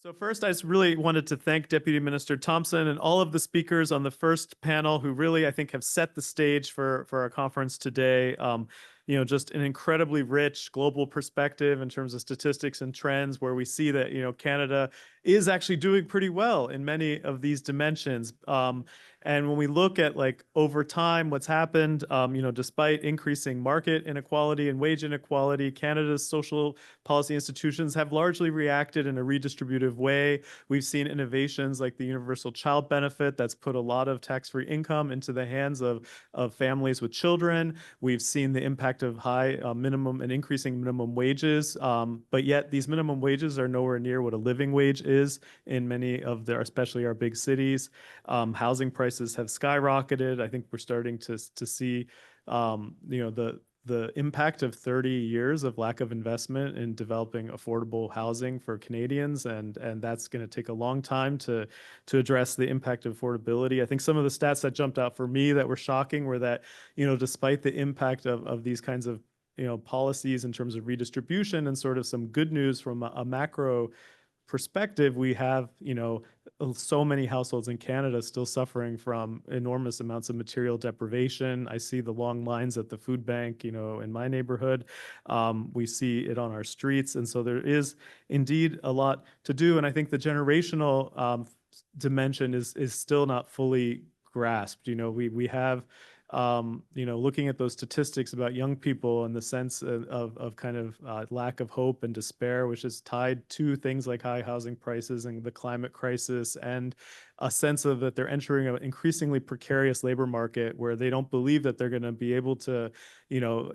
So first, I just really wanted to thank Deputy Minister Thompson and all of the speakers on the first panel who really, I think, have set the stage for our conference today. Just an incredibly rich global perspective in terms of statistics and trends where we see that, Canada is actually doing pretty well in many of these dimensions. And when we look at over time, what's happened, despite increasing market inequality and wage inequality, Canada's social policy institutions have largely reacted in a redistributive way. We've seen innovations like the universal child benefit that's put a lot of tax-free income into the hands of families with children. We've seen the impact of high minimum and increasing minimum wages, but yet these minimum wages are nowhere near what a living wage is in many of especially our big cities. Housing prices have skyrocketed. I think we're starting to see, the impact of 30 years of lack of investment in developing affordable housing for Canadians, and that's going to take a long time to address the impact of affordability. I think some of the stats that jumped out for me that were shocking were that, despite the impact of these kinds of policies in terms of redistribution and sort of some good news from a macro perspective, we have, so many households in Canada still suffering from enormous amounts of material deprivation. I see the long lines at the food bank, in my neighborhood. We see it on our streets. And so there is indeed a lot to do. And I think the generational dimension is still not fully grasped. We have looking at those statistics about young people and the sense of kind of lack of hope and despair, which is tied to things like high housing prices and the climate crisis, and a sense of that they're entering an increasingly precarious labor market where they don't believe that they're going to be able to,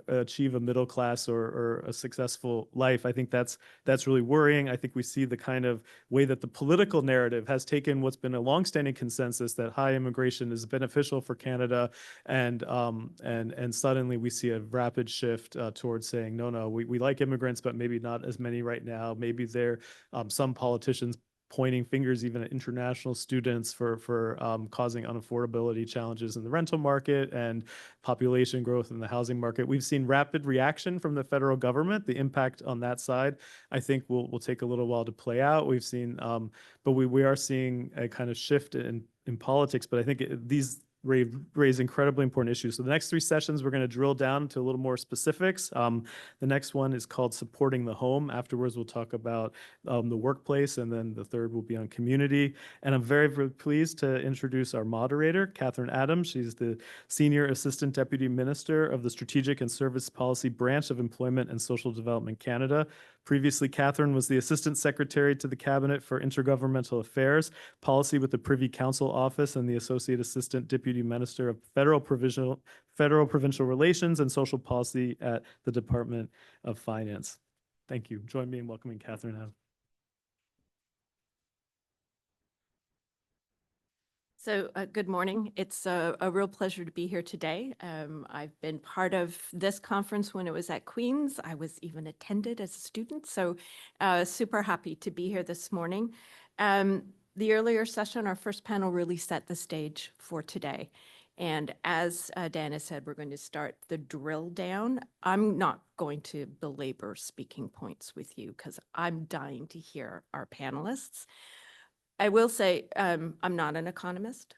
achieve a middle class or a successful life. I think that's really worrying. I think we see the kind of way that the political narrative has taken what's been a longstanding consensus that high immigration is beneficial for Canada, and suddenly we see a rapid shift towards saying, no, we like immigrants, but maybe not as many right now. Maybe some politicians pointing fingers even at international students for causing unaffordability challenges in the rental market and population growth in the housing market. We've seen rapid reaction from the federal government. The impact on that side, I think, will take a little while to play out. We've seen, but we are seeing a kind of shift in politics. But I think these raise incredibly important issues. So the next 3 sessions, we're going to drill down to a little more specifics. The next one is called Supporting the Home. Afterwards, we'll talk about the workplace, and then the third will be on community. And I'm very, very pleased to introduce our moderator, Catherine Adams. She's the Senior Assistant Deputy Minister of the Strategic and Service Policy Branch of Employment and Social Development Canada. Previously, Catherine was the Assistant Secretary to the Cabinet for Intergovernmental Affairs, Policy with the Privy Council Office, and the Associate Assistant Deputy Minister of Federal Provincial Relations and Social Policy at the Department of Finance. Thank you. Join me in welcoming Catherine Adams. So good morning. It's a real pleasure to be here today. I've been part of this conference when it was at Queen's. I was even attended as a student, so super happy to be here this morning. The earlier session, our first panel, really set the stage for today. And as Dana said, we're going to start the drill down. I'm not going to belabor speaking points with you because I'm dying to hear our panelists. I will say I'm not an economist.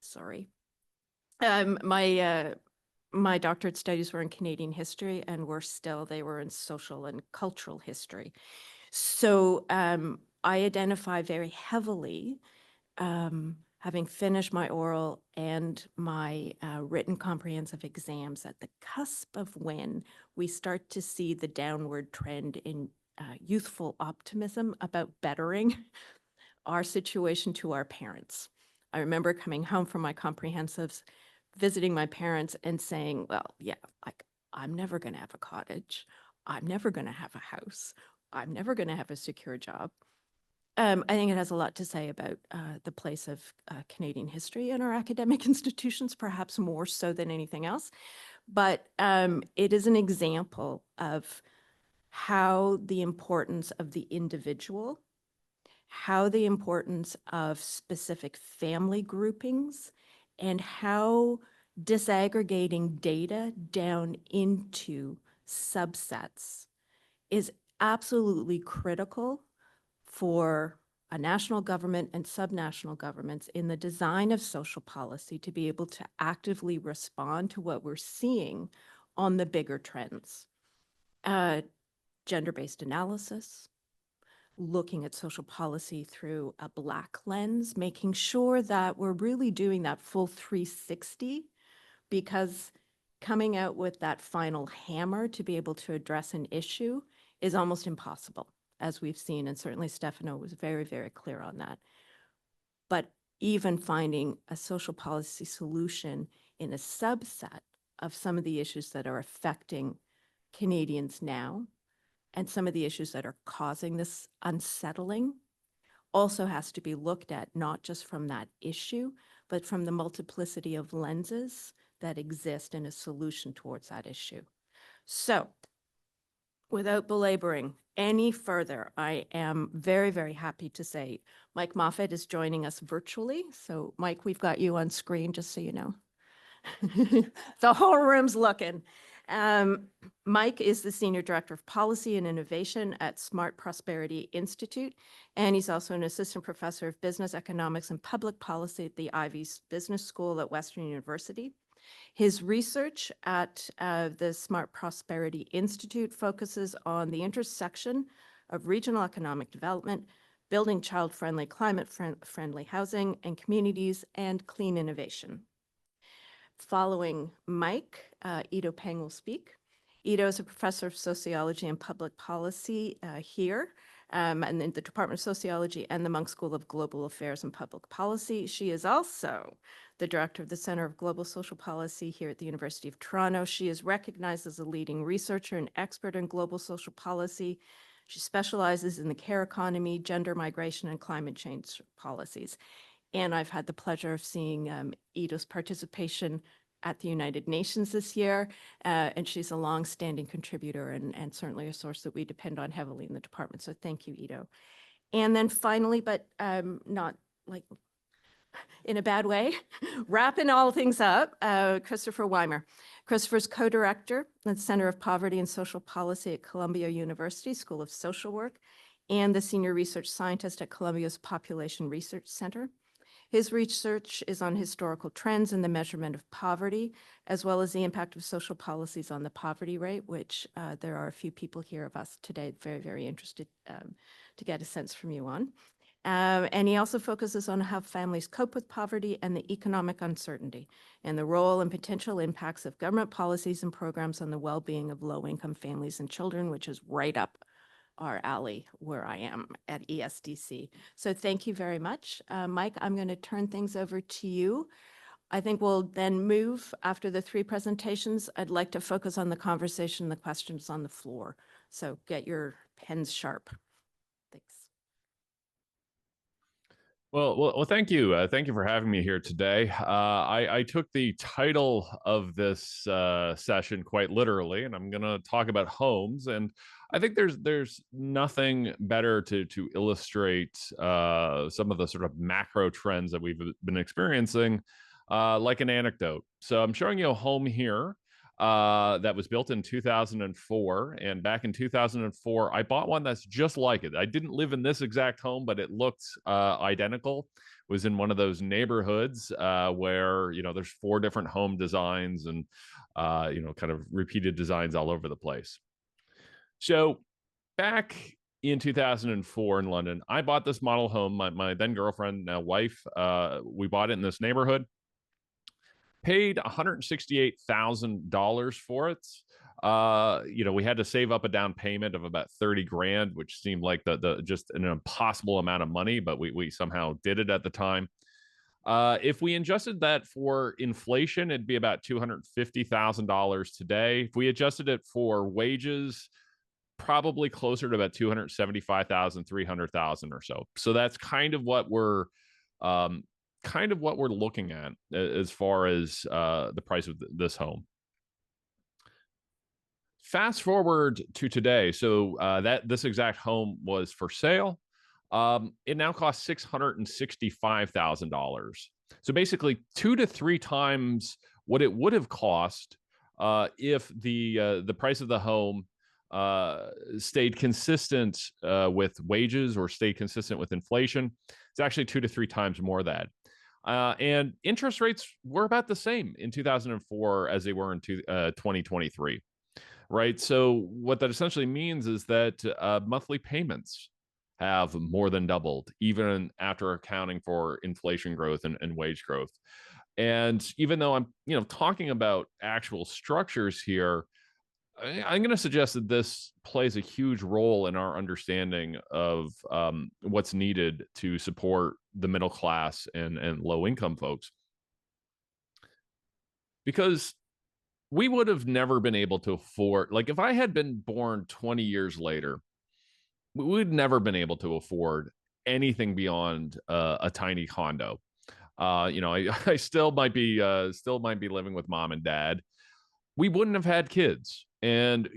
Sorry. My doctorate studies were in Canadian history, and they were in social and cultural history. So I identify very heavily, having finished my oral and my written comprehensive exams at the cusp of when we start to see the downward trend in youthful optimism about bettering our situation to our parents. I remember coming home from my comprehensives, visiting my parents and saying, well, yeah, like I'm never going to have a cottage. I'm never going to have a house. I'm never going to have a secure job. I think it has a lot to say about the place of Canadian history in our academic institutions, perhaps more so than anything else. But it is an example of how the importance of the individual, how the importance of specific family groupings, and how disaggregating data down into subsets is absolutely critical for a national government and subnational governments in the design of social policy to be able to actively respond to what we're seeing on the bigger trends. Gender-based analysis, looking at social policy through a Black lens, making sure that we're really doing that full 360, because coming out with that final hammer to be able to address an issue is almost impossible, as we've seen, and certainly Stefano was very, very clear on that. But even finding a social policy solution in a subset of some of the issues that are affecting Canadians now, and some of the issues that are causing this unsettling, also has to be looked at not just from that issue, but from the multiplicity of lenses that exist in a solution towards that issue. So, without belaboring any further, I am very, very happy to say Mike Moffatt is joining us virtually. So, Mike, we've got you on screen, just so you know. The whole room's looking. Mike is the Senior Director of Policy and Innovation at Smart Prosperity Institute, and he's also an Assistant Professor of Business Economics and Public Policy at the Ivey Business School at Western University. His research at the Smart Prosperity Institute focuses on the intersection of regional economic development, building child-friendly, climate-friendly housing and communities, and clean innovation. Following Mike, Ido Peng will speak. Ido is a professor of sociology and public policy here, and in the Department of Sociology and the Munk School of Global Affairs and Public Policy. She is also the director of the Center of Global Social Policy here at the University of Toronto. She is recognized as a leading researcher and expert in global social policy. She specializes in the care economy, gender migration, and climate change policies. And I've had the pleasure of seeing Ido's participation at the United Nations this year, and she's a long-standing contributor and certainly a source that we depend on heavily in the department. So thank you, Ido. And then finally, but not like in a bad way, wrapping all things up, Christopher Wimer. Christopher's co-director at the Center of Poverty and Social Policy at Columbia University School of Social Work and the senior research scientist at Columbia's Population Research Center. His research is on historical trends in the measurement of poverty, as well as the impact of social policies on the poverty rate, which there are a few people here of us today very, very interested to get a sense from you on. And he also focuses on how families cope with poverty and the economic uncertainty, and the role and potential impacts of government policies and programs on the well-being of low-income families and children, which is right up our alley where I am at ESDC. So thank you very much. Mike, I'm going to turn things over to you. I think we'll then move after the three presentations. I'd like to focus on the conversation, the questions on the floor. So get your pens sharp. Thanks. Well, thank you. Thank you for having me here today. I took the title of this session quite literally, and I'm going to talk about homes. And I think there's nothing better to illustrate some of the sort of macro trends that we've been experiencing, like an anecdote. So I'm showing you a home here that was built in 2004. And back in 2004, I bought one that's just like it. I didn't live in this exact home, but it looked identical. It was in one of those neighborhoods where, there's 4 different home designs and, kind of repeated designs all over the place. So back in 2004 in London, I bought this model home. My then girlfriend, now wife, we bought it in this neighborhood. Paid $168,000 for it. We had to save up a down payment of about 30 grand, which seemed like the just an impossible amount of money, but we somehow did it at the time. If we adjusted that for inflation, it'd be about $250,000 today. If we adjusted it for wages, probably closer to about $275,000, $300,000 or so. So that's kind of what we're looking at as far as the price of this home. Fast forward to today. So this exact home was for sale. It now costs $665,000. So basically 2 to 3 times what it would have cost if the price of the home stayed consistent with wages or stayed consistent with inflation. It's actually 2 to 3 times more that. And interest rates were about the same in 2004 as they were in 2023, right? So what that essentially means is that monthly payments have more than doubled, even after accounting for inflation growth and wage growth. And even though I'm, talking about actual structures here, I'm going to suggest that this plays a huge role in our understanding of what's needed to support the middle class and low income folks. Because we would have never been able to afford, like, if I had been born 20 years later, we would never been able to afford anything beyond a tiny condo. I still might be living with mom and dad. We wouldn't have had kids. And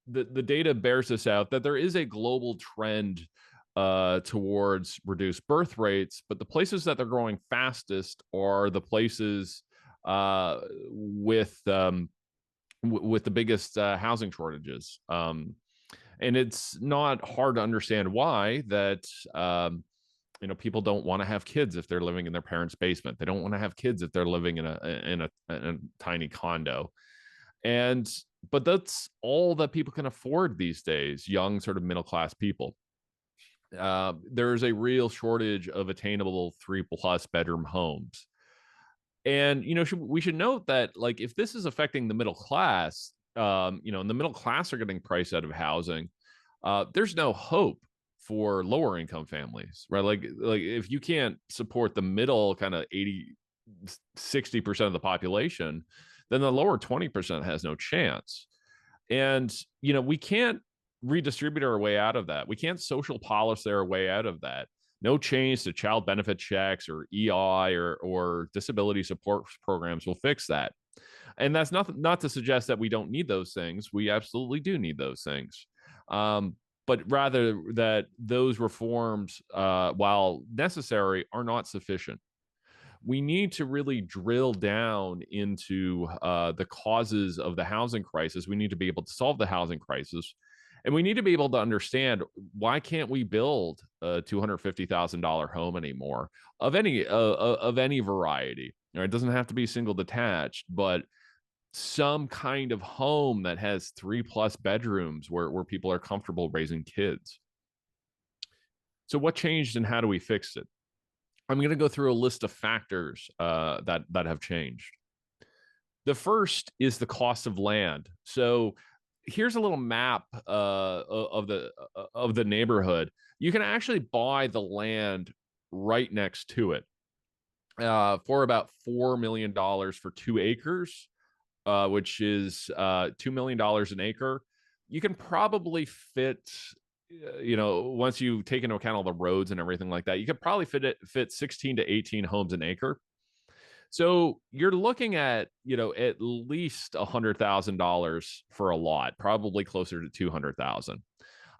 the data bears this out, that there is a global trend towards reduced birth rates, but the places that they're growing fastest are the places with the biggest housing shortages. And it's not hard to understand why that people don't want to have kids if they're living in their parents' basement. They don't want to have kids if they're living in a tiny condo. But that's all that people can afford these days, young sort of middle class people. There's a real shortage of attainable 3+ bedroom homes. And we should note that, like, if this is affecting the middle class, and the middle class are getting priced out of housing, there's no hope for lower income families, right? Like if you can't support the middle kind of 60% of the population, then the lower 20% has no chance. And we can't redistribute our way out of that. We can't social policy our way out of that. No change to child benefit checks or EI or disability support programs will fix that. And that's not to suggest that we don't need those things. We absolutely do need those things. But rather that those reforms, while necessary, are not sufficient. We need to really drill down into the causes of the housing crisis. We need to be able to solve the housing crisis. And we need to be able to understand, why can't we build a $250,000 home anymore of any variety? It doesn't have to be single detached, but some kind of home that has 3+ bedrooms where people are comfortable raising kids. So what changed and how do we fix it? I'm going to go through a list of factors that have changed. The first is the cost of land. So here's a little map of the neighborhood. You can actually buy the land right next to it for about $4 million for 2 acres, which is $2 million an acre. You can probably fit, once you take into account all the roads and everything like that, you could probably fit 16 to 18 homes an acre. So you're looking at, at least $100,000 for a lot, probably closer to 200,000.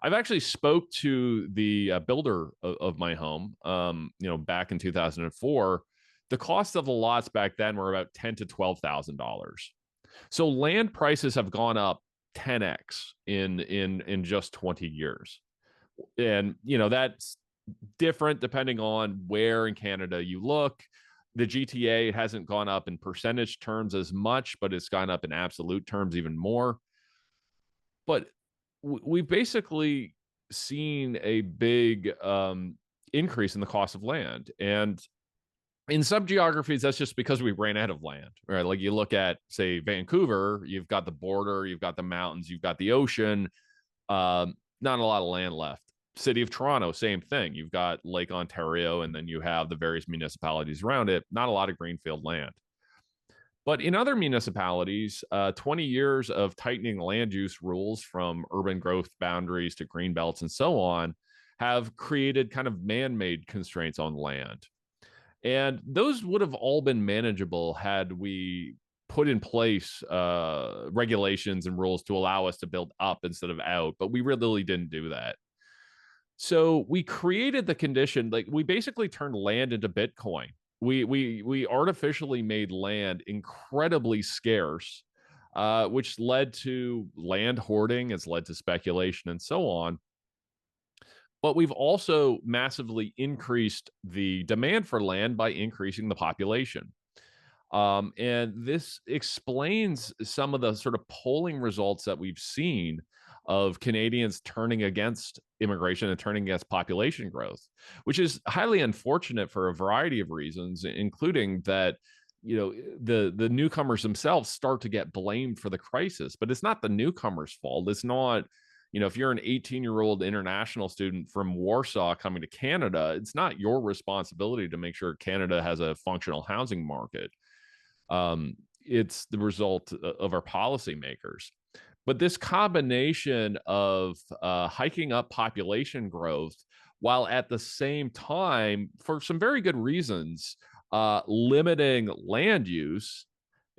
I've actually spoke to the builder of my home, back in 2004. The cost of the lots back then were about $10,000 to $12,000. So land prices have gone up 10x in just 20 years. And, that's different depending on where in Canada you look. The GTA hasn't gone up in percentage terms as much, but it's gone up in absolute terms even more. But we've basically seen a big increase in the cost of land. And in some geographies, that's just because we ran out of land, right? Like you look at, say, Vancouver, you've got the border, you've got the mountains, you've got the ocean, not a lot of land left. City of Toronto, same thing. You've got Lake Ontario, and then you have the various municipalities around it. Not a lot of greenfield land. But in other municipalities, 20 years of tightening land use rules, from urban growth boundaries to green belts and so on, have created kind of man-made constraints on land. And those would have all been manageable had we put in place regulations and rules to allow us to build up instead of out. But we really didn't do that. So we created the condition, like we basically turned land into Bitcoin. We artificially made land incredibly scarce which led to land hoarding. It's led to speculation and so on. But we've also massively increased the demand for land by increasing the population. And this explains some of the sort of polling results that we've seen of Canadians turning against immigration and turning against population growth, which is highly unfortunate for a variety of reasons, including that the newcomers themselves start to get blamed for the crisis. But it's not the newcomers' fault. It's not, if you're an 18-year-old international student from Warsaw coming to Canada, it's not your responsibility to make sure Canada has a functional housing market. It's the result of our policymakers. But this combination of hiking up population growth, while at the same time, for some very good reasons, limiting land use,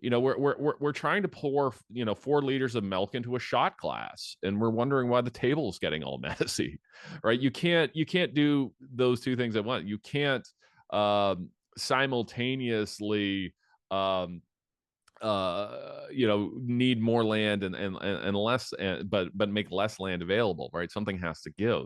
we're trying to pour 4 liters of milk into a shot glass, and we're wondering why the table is getting all messy, right? You can't do those two things at once. You can't simultaneously need more land and less, but make less land available, right? Something has to give.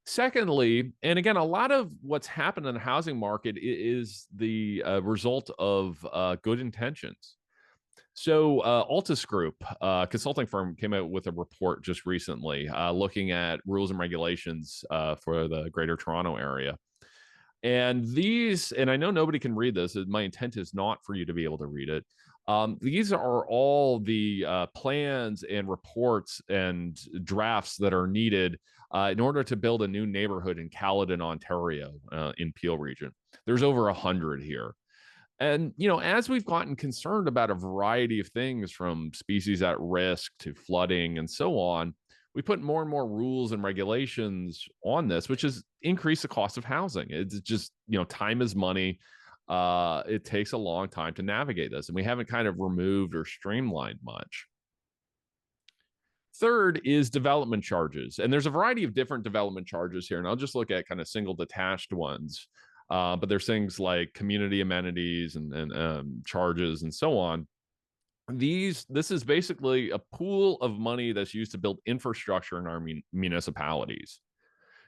Secondly, and again, a lot of what's happened in the housing market is the result of good intentions. So Altus Group, consulting firm, came out with a report just recently looking at rules and regulations for the Greater Toronto area. And I know nobody can read this. My intent is not for you to be able to read it. These are all the plans and reports and drafts that are needed in order to build a new neighborhood in Caledon, Ontario, in Peel region. There's over 100 here. And, as we've gotten concerned about a variety of things from species at risk to flooding and so on, we put more and more rules and regulations on this, which has increased the cost of housing. It's just, time is money. It takes a long time to navigate this, and we haven't kind of removed or streamlined much. Third is development charges. And there's a variety of different development charges here, and I'll just look at kind of single detached ones. But there's things like community amenities and charges and so on. This is basically a pool of money that's used to build infrastructure in our municipalities.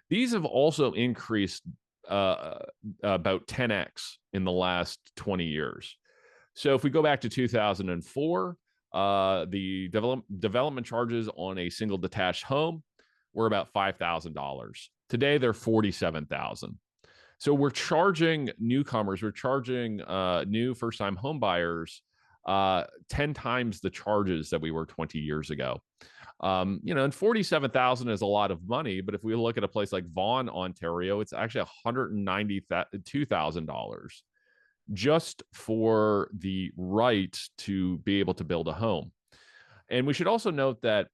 These have also increased about 10x in the last 20 years. So if we go back to 2004, the development charges on a single detached home were about $5,000. Today, they're $47,000. So we're charging newcomers, we're charging new first-time home buyers 10 times the charges that we were 20 years ago. And $47,000 is a lot of money, but if we look at a place like Vaughan, Ontario, it's actually $192,000 just for the right to be able to build a home. And we should also note that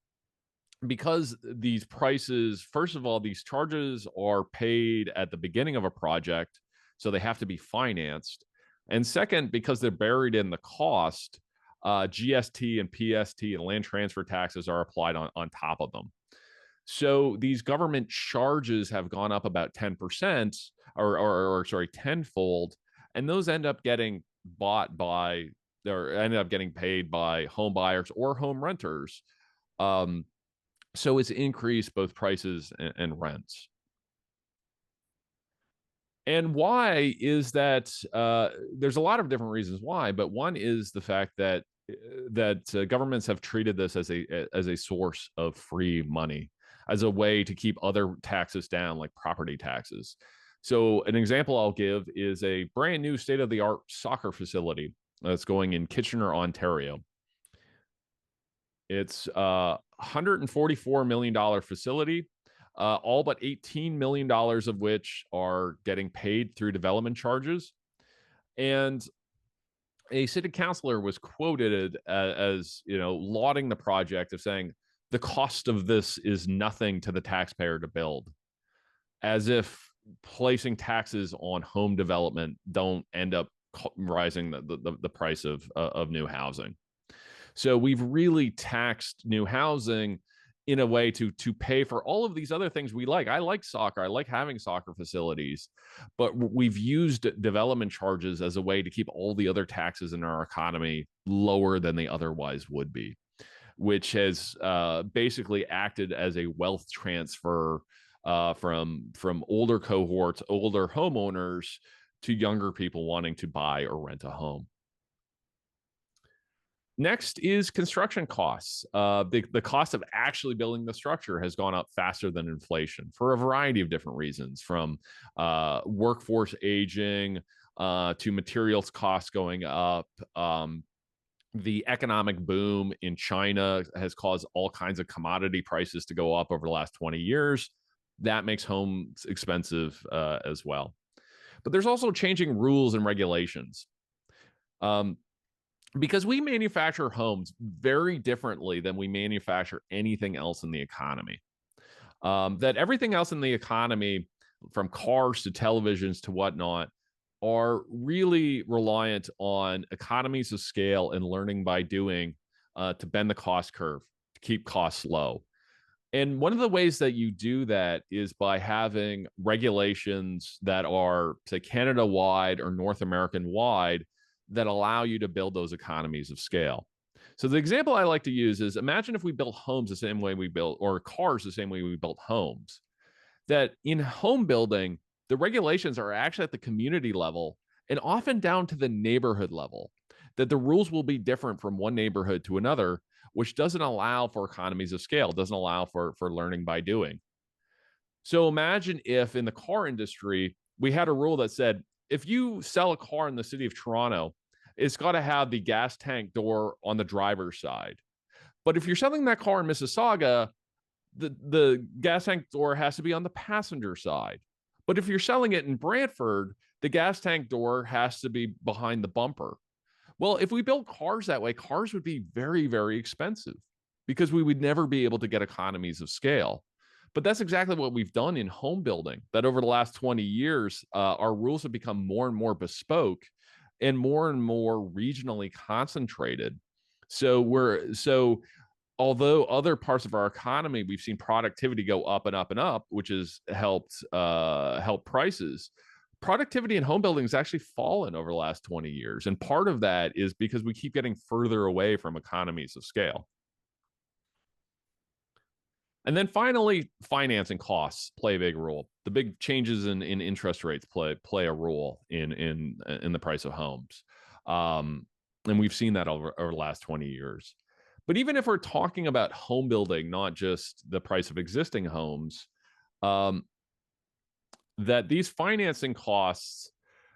because these prices, first of all, these charges are paid at the beginning of a project, so they have to be financed. And second, because they're buried in the cost, GST and PST and land transfer taxes are applied on top of them. So these government charges have gone up about 10% or tenfold, and those end up getting bought by or ended up getting paid by home buyers or home renters. So it's increased both prices and rents. And why is that? There's a lot of different reasons why, but one is the fact that governments have treated this as a source of free money, as a way to keep other taxes down, like property taxes. So an example I'll give is a brand new state-of-the-art soccer facility that's going in Kitchener, Ontario. It's a $144 million facility, all but $18 million of which are getting paid through development charges. And a city councilor was quoted as lauding the project, of saying the cost of this is nothing to the taxpayer to build, as if placing taxes on home development don't end up rising the price of new housing. So we've really taxed new housing in a way to pay for all of these other things we like. I like soccer. I like having soccer facilities, but we've used development charges as a way to keep all the other taxes in our economy lower than they otherwise would be, which has basically acted as a wealth transfer from older cohorts, older homeowners, to younger people wanting to buy or rent a home. Next is construction costs. The cost of actually building the structure has gone up faster than inflation for a variety of different reasons, from workforce aging to materials costs going up. The economic boom in China has caused all kinds of commodity prices to go up over the last 20 years. That makes homes expensive as well. But there's also changing rules and regulations. Because we manufacture homes very differently than we manufacture anything else in the economy. That everything else in the economy, from cars to televisions to whatnot, are really reliant on economies of scale and learning by doing to bend the cost curve, to keep costs low. And one of the ways that you do that is by having regulations that are, say, Canada-wide or North American-wide, that allow you to build those economies of scale. So the example I like to use is, imagine if we built homes the same way we built, or cars the same way we built homes. That in home building, the regulations are actually at the community level and often down to the neighborhood level. That the rules will be different from one neighborhood to another, which doesn't allow for economies of scale, doesn't allow for learning by doing. So imagine if in the car industry, we had a rule that said, if you sell a car in the city of Toronto, it's got to have the gas tank door on the driver's side. But if you're selling that car in Mississauga, the gas tank door has to be on the passenger side. But if you're selling it in Brantford, the gas tank door has to be behind the bumper. Well, if we built cars that way, cars would be very, very expensive because we would never be able to get economies of scale. But that's exactly what we've done in home building, that over the last 20 years, our rules have become more and more bespoke and more regionally concentrated. So although other parts of our economy, we've seen productivity go up and up and up, which has helped help prices, productivity in home building has actually fallen over the last 20 years. And part of that is because we keep getting further away from economies of scale. And then finally, financing costs play a big role. The big changes in interest rates play a role in the price of homes. And we've seen that over the last 20 years. But even if we're talking about home building, not just the price of existing homes, that these financing costs,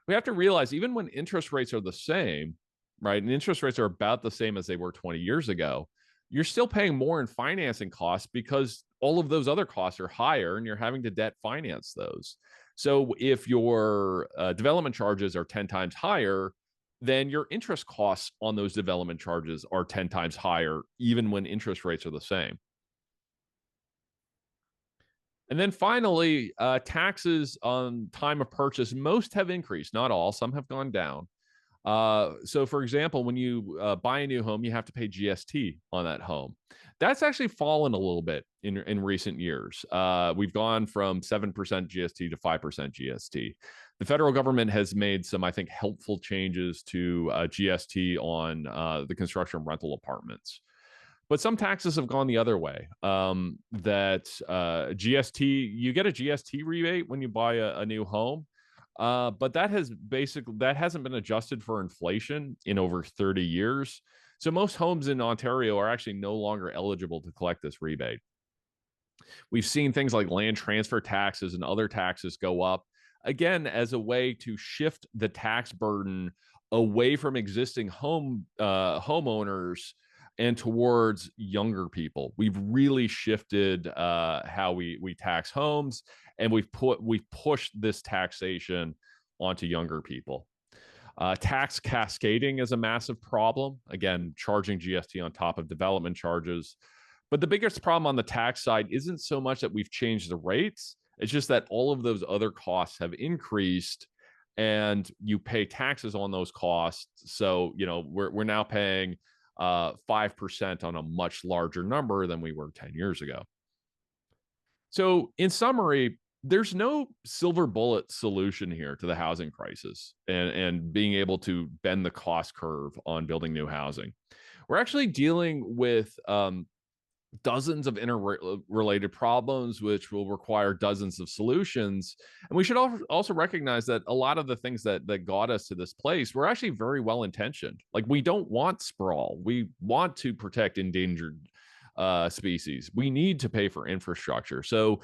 we have to realize, even when interest rates are the same, right? And interest rates are about the same as they were 20 years ago, you're still paying more in financing costs because all of those other costs are higher and you're having to debt finance those. So if your development charges are 10 times higher, then your interest costs on those development charges are 10 times higher, even when interest rates are the same. And then finally, taxes on time of purchase, most have increased, not all, some have gone down. So for example, when you buy a new home, you have to pay GST on that home. That's actually fallen a little bit in recent years. We've gone from 7% GST to 5% GST. The federal government has made some, I think, helpful changes to GST on the construction of rental apartments. But some taxes have gone the other way. GST, you get a GST rebate when you buy a new home. But that hasn't been adjusted for inflation in over 30 years. So most homes in Ontario are actually no longer eligible to collect this rebate. We've seen things like land transfer taxes and other taxes go up, again, as a way to shift the tax burden away from existing homeowners and towards younger people. We've really shifted how we tax homes, and we've pushed this taxation onto younger people. Tax cascading is a massive problem. Again, charging GST on top of development charges. But the biggest problem on the tax side isn't so much that we've changed the rates. It's just that all of those other costs have increased, and you pay taxes on those costs. So, we're now paying 5% on a much larger number than we were 10 years ago. So, in summary, there's no silver bullet solution here to the housing crisis and being able to bend the cost curve on building new housing. We're actually dealing with dozens of interrelated problems, which will require dozens of solutions. And we should also recognize that a lot of the things that got us to this place were actually very well intentioned. Like, we don't want sprawl. We want to protect endangered species. We need to pay for infrastructure. So,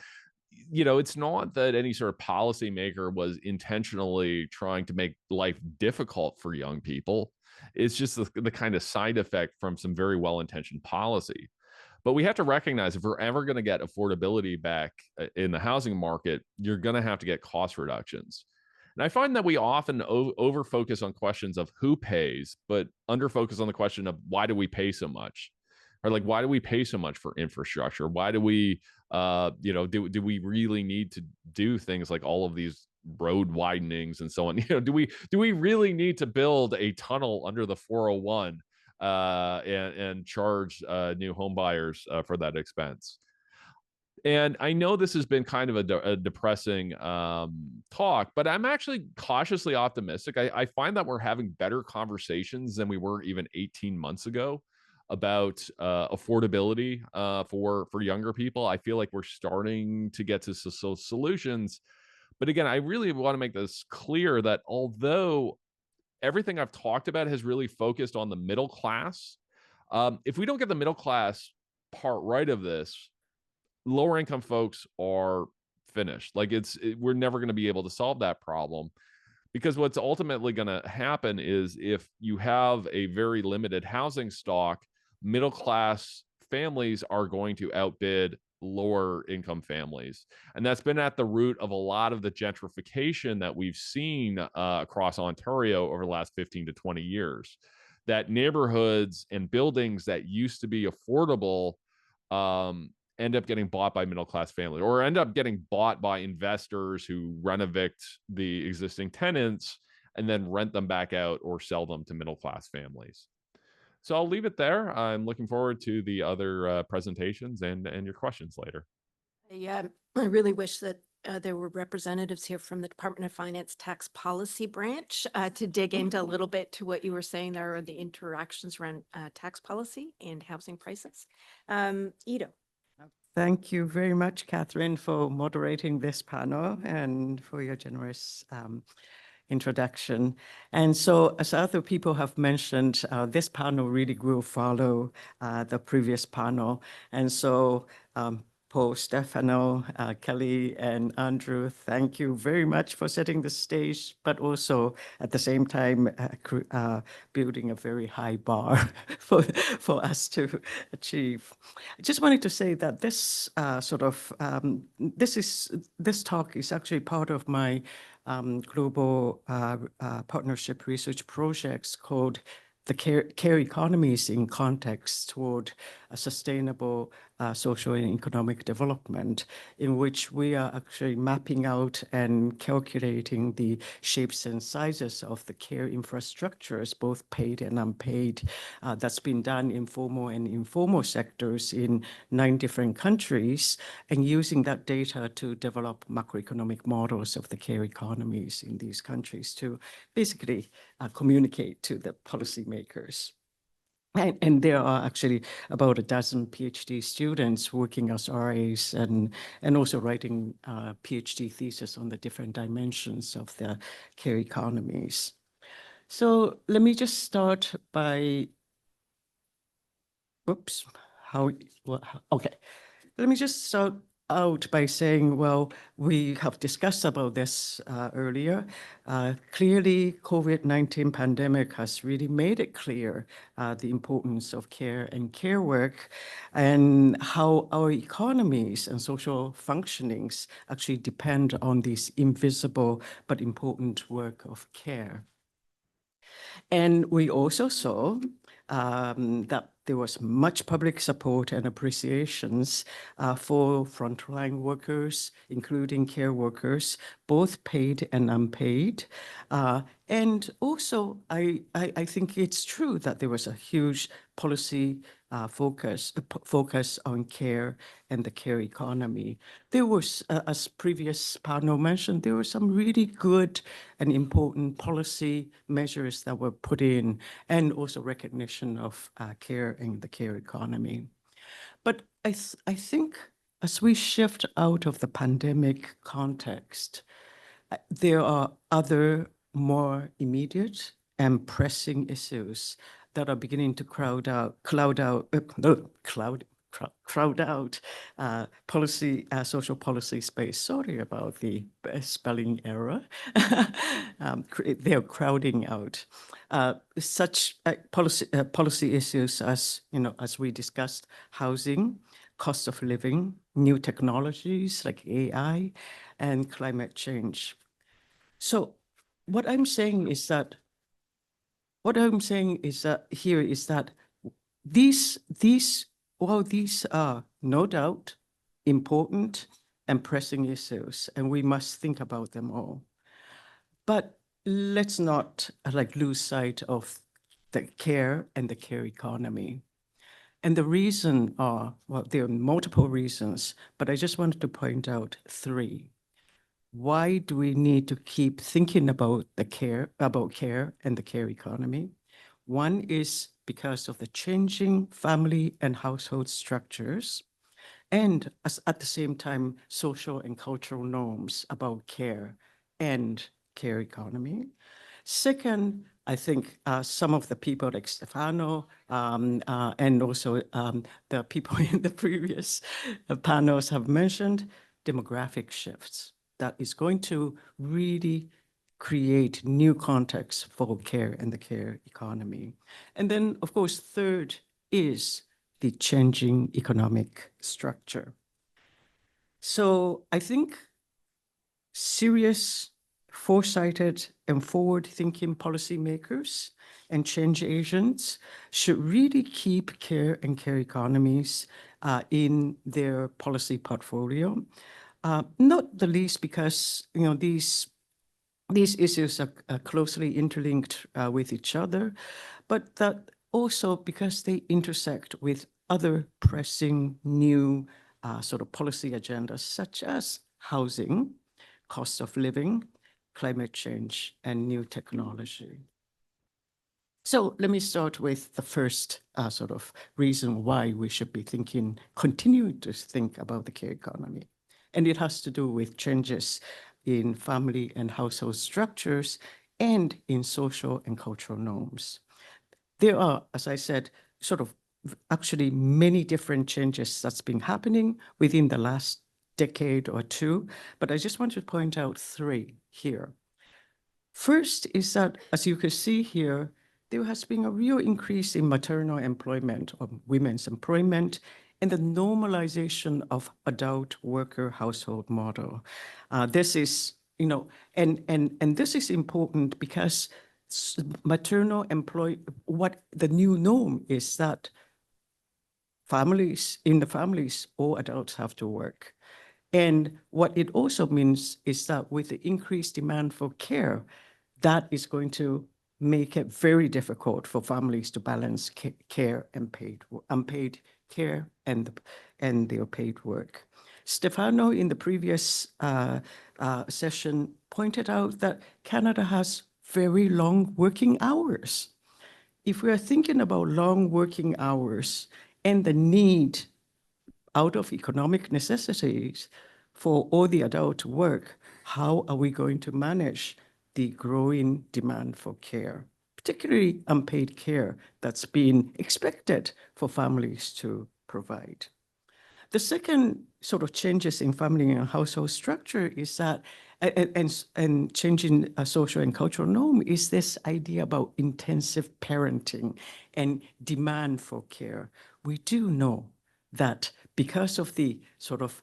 it's not that any sort of policymaker was intentionally trying to make life difficult for young people. It's just the kind of side effect from some very well-intentioned policy. But we have to recognize, if we're ever going to get affordability back in the housing market, you're going to have to get cost reductions. And I find that we often over focus on questions of who pays, but under focus on the question of why do we pay so much? Or like, why do we pay so much for infrastructure? Why do we, do we really need to do things like all of these road widenings and so on? Do we really need to build a tunnel under the 401 and charge new home buyers for that expense? And I know this has been kind of a depressing talk, but I'm actually cautiously optimistic. I find that we're having better conversations than we were even 18 months ago about affordability for younger people. I feel like we're starting to get to solutions. But again, I really want to make this clear that although everything I've talked about has really focused on the middle class, if we don't get the middle class part right of this, lower income folks are finished. Like, we're never going to be able to solve that problem, because what's ultimately going to happen is, if you have a very limited housing stock, middle class families are going to outbid lower income families. And that's been at the root of a lot of the gentrification that we've seen across Ontario over the last 15 to 20 years. That neighborhoods and buildings that used to be affordable end up getting bought by middle-class families, or end up getting bought by investors who renovate the existing tenants and then rent them back out or sell them to middle-class families. So I'll leave it there. I'm looking forward to the other presentations and your questions later. Yeah, I really wish that there were representatives here from the Department of Finance Tax Policy Branch to dig into a little bit to what you were saying there are the interactions around tax policy and housing prices. Ido. Thank you very much, Catherine, for moderating this panel and for your generous introduction. And so, as other people have mentioned, this panel really will follow the previous panel. And so, Paul, Stefano, Kelly, and Andrew, thank you very much for setting the stage, but also at the same time building a very high bar for us to achieve. I just wanted to say that this this talk is actually part of my global partnership research projects called the care economies in context toward a sustainable social and economic development, in which we are actually mapping out and calculating the shapes and sizes of the care infrastructures, both paid and unpaid, that's been done in formal and informal sectors in 9 different countries, and using that data to develop macroeconomic models of the care economies in these countries to basically communicate to the policymakers. And there are actually about a dozen PhD students working as RAs and also writing PhD thesis on the different dimensions of the care economies. So let me just start by, okay. Let me just start out by saying, well, we have discussed about this earlier. Clearly, COVID-19 pandemic has really made it clear the importance of care and care work, and how our economies and social functionings actually depend on this invisible but important work of care. And we also saw that there was much public support and appreciations for frontline workers, including care workers, both paid and unpaid. And also, I think it's true that there was a huge policy focus on care and the care economy. There was, as previous panel mentioned, there were some really good and important policy measures that were put in, and also recognition of care and the care economy. But I think as we shift out of the pandemic context, there are other more immediate and pressing issues that are beginning to crowd out social policy space. Sorry about the spelling error. They're crowding out such policy issues as, as we discussed, housing, cost of living, new technologies like AI, and climate change. So what I'm saying is that here is that while these are no doubt important and pressing issues, and we must think about them all, but let's not lose sight of the care and the care economy. And the reason are, well, there are multiple reasons, but I just wanted to point out three. Why do we need to keep thinking about care and the care economy? One is because of the changing family and household structures, and at the same time, social and cultural norms about care and care economy. Second, I think some of the people like Stefano and also the people in the previous panels have mentioned demographic shifts that is going to really create new contexts for care and the care economy. And then, of course, third is the changing economic structure. So I think serious, foresighted, and forward-thinking policymakers and change agents should really keep care and care economies in their policy portfolio. Not the least because these issues are closely interlinked with each other, but that also because they intersect with other pressing new sort of policy agendas, such as housing, cost of living, climate change, and new technology. So let me start with the first sort of reason why we should be continuing to think about the care economy. And it has to do with changes in family and household structures and in social and cultural norms. There are, as I said, sort of actually many different changes that's been happening within the last decade or two, but I just want to point out three here. First is that, as you can see here, there has been a real increase in maternal employment, or women's employment, and the normalization of adult worker household model. This is, and this is important because maternal what the new norm is that in the families, all adults have to work. And what it also means is that with the increased demand for care, that is going to make it very difficult for families to balance care and unpaid care and their paid work. Stefano, in the previous session, pointed out that Canada has very long working hours. If we are thinking about long working hours and the need out of economic necessities for all the adult to work, how are we going to manage the growing demand for care, particularly unpaid care that's been expected for families to provide? The second sort of changes in family and household structure is that, and changing a social and cultural norm is this idea about intensive parenting and demand for care. We do know that because of the sort of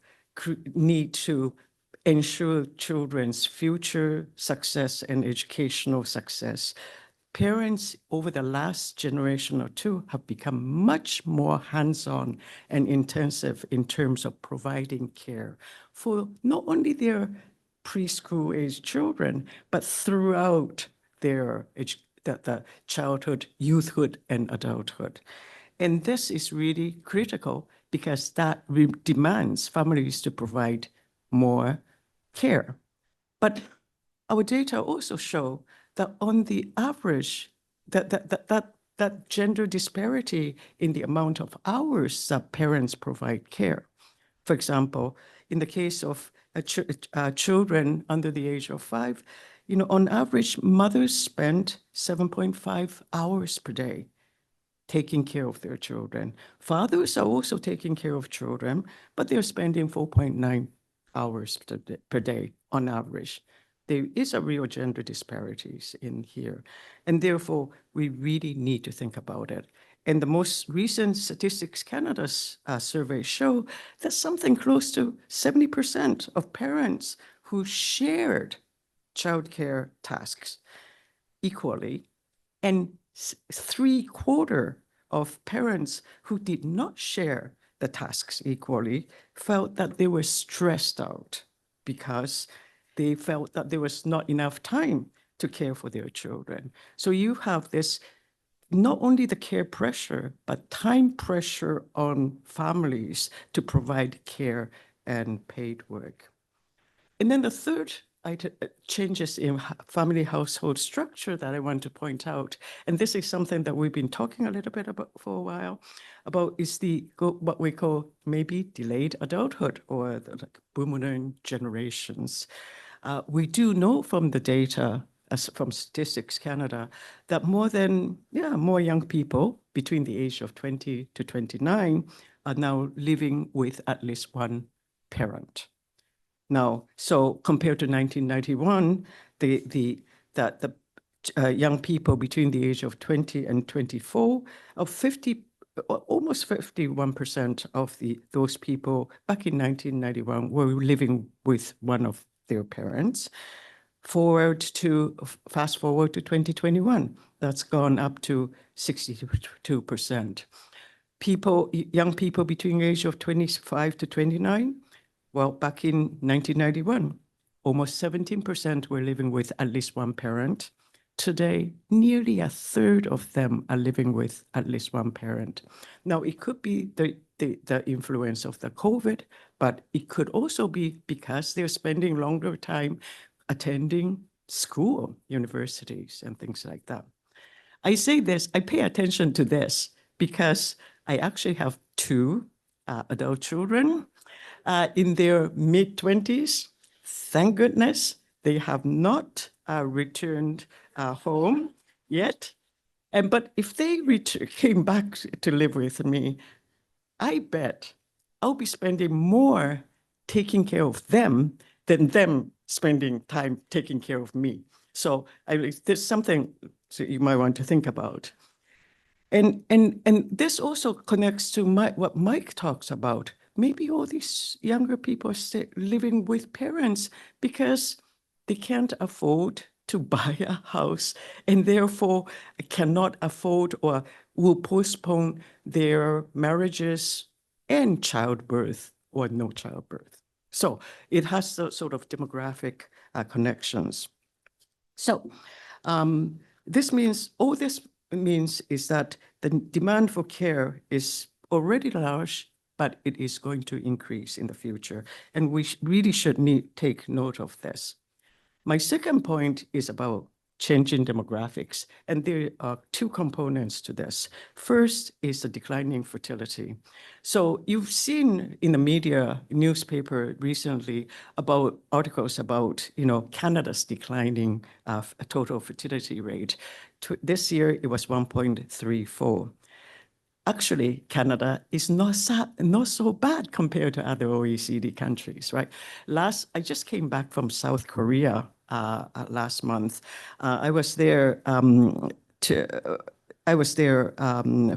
need to ensure children's future success and educational success, parents over the last generation or two have become much more hands-on and intensive in terms of providing care for not only their preschool age children, but throughout their the childhood, youthhood, and adulthood. And this is really critical because that demands families to provide more care. But our data also show that on the average, that gender disparity in the amount of hours that parents provide care. For example, in the case of children under the age of 5, on average, mothers spend 7.5 hours per day taking care of their children. Fathers are also taking care of children, but they're spending 4.9 hours per day on average. There is a real gender disparities in here. And therefore, we really need to think about it. And the most recent Statistics Canada's survey show that something close to 70% of parents who shared childcare tasks equally, and 3/4 of parents who did not share the tasks equally felt that they were stressed out because they felt that there was not enough time to care for their children. So you have this, not only the care pressure, but time pressure on families to provide care and paid work. And then the third changes in family household structure that I want to point out, and this is something that we've been talking a little bit about for a while, about is what we call maybe delayed adulthood or the boomer generations. We do know from the data, from Statistics Canada, that more young people between the age of 20 to 29 are now living with at least one parent. Now, so compared to 1991, the young people between the age of 20 and 24, almost 51% of those people back in 1991 were living with one of their parents. Fast forward to 2021, that's gone up to 62%. Young people between the age of 25 to 29, well, back in 1991, almost 17% were living with at least one parent. Today, nearly a third of them are living with at least one parent. Now, it could be the influence of the COVID, but it could also be because they're spending longer time attending school, universities, and things like that. I say this, I pay attention to this because I actually have 2 adult children in their mid-20s. Thank goodness they have not returned home yet. But if they came back to live with me, I bet I'll be spending more taking care of them than them spending time taking care of me. So there's something you might want to think about. And this also connects to what Mike talks about. Maybe all these younger people are living with parents because they can't afford to buy a house and therefore cannot afford or will postpone their marriages and childbirth or no childbirth. So it has the sort of demographic connections. So this means is that the demand for care is already large, but it is going to increase in the future. And we really should take note of this. My second point is about changing demographics. And there are 2 components to this. First is the declining fertility. So you've seen in the media, newspaper recently about articles about, Canada's declining total fertility rate. This year, it was 1.34. Actually, Canada is not so bad compared to other OECD countries, right? I just came back from South Korea last month. I was there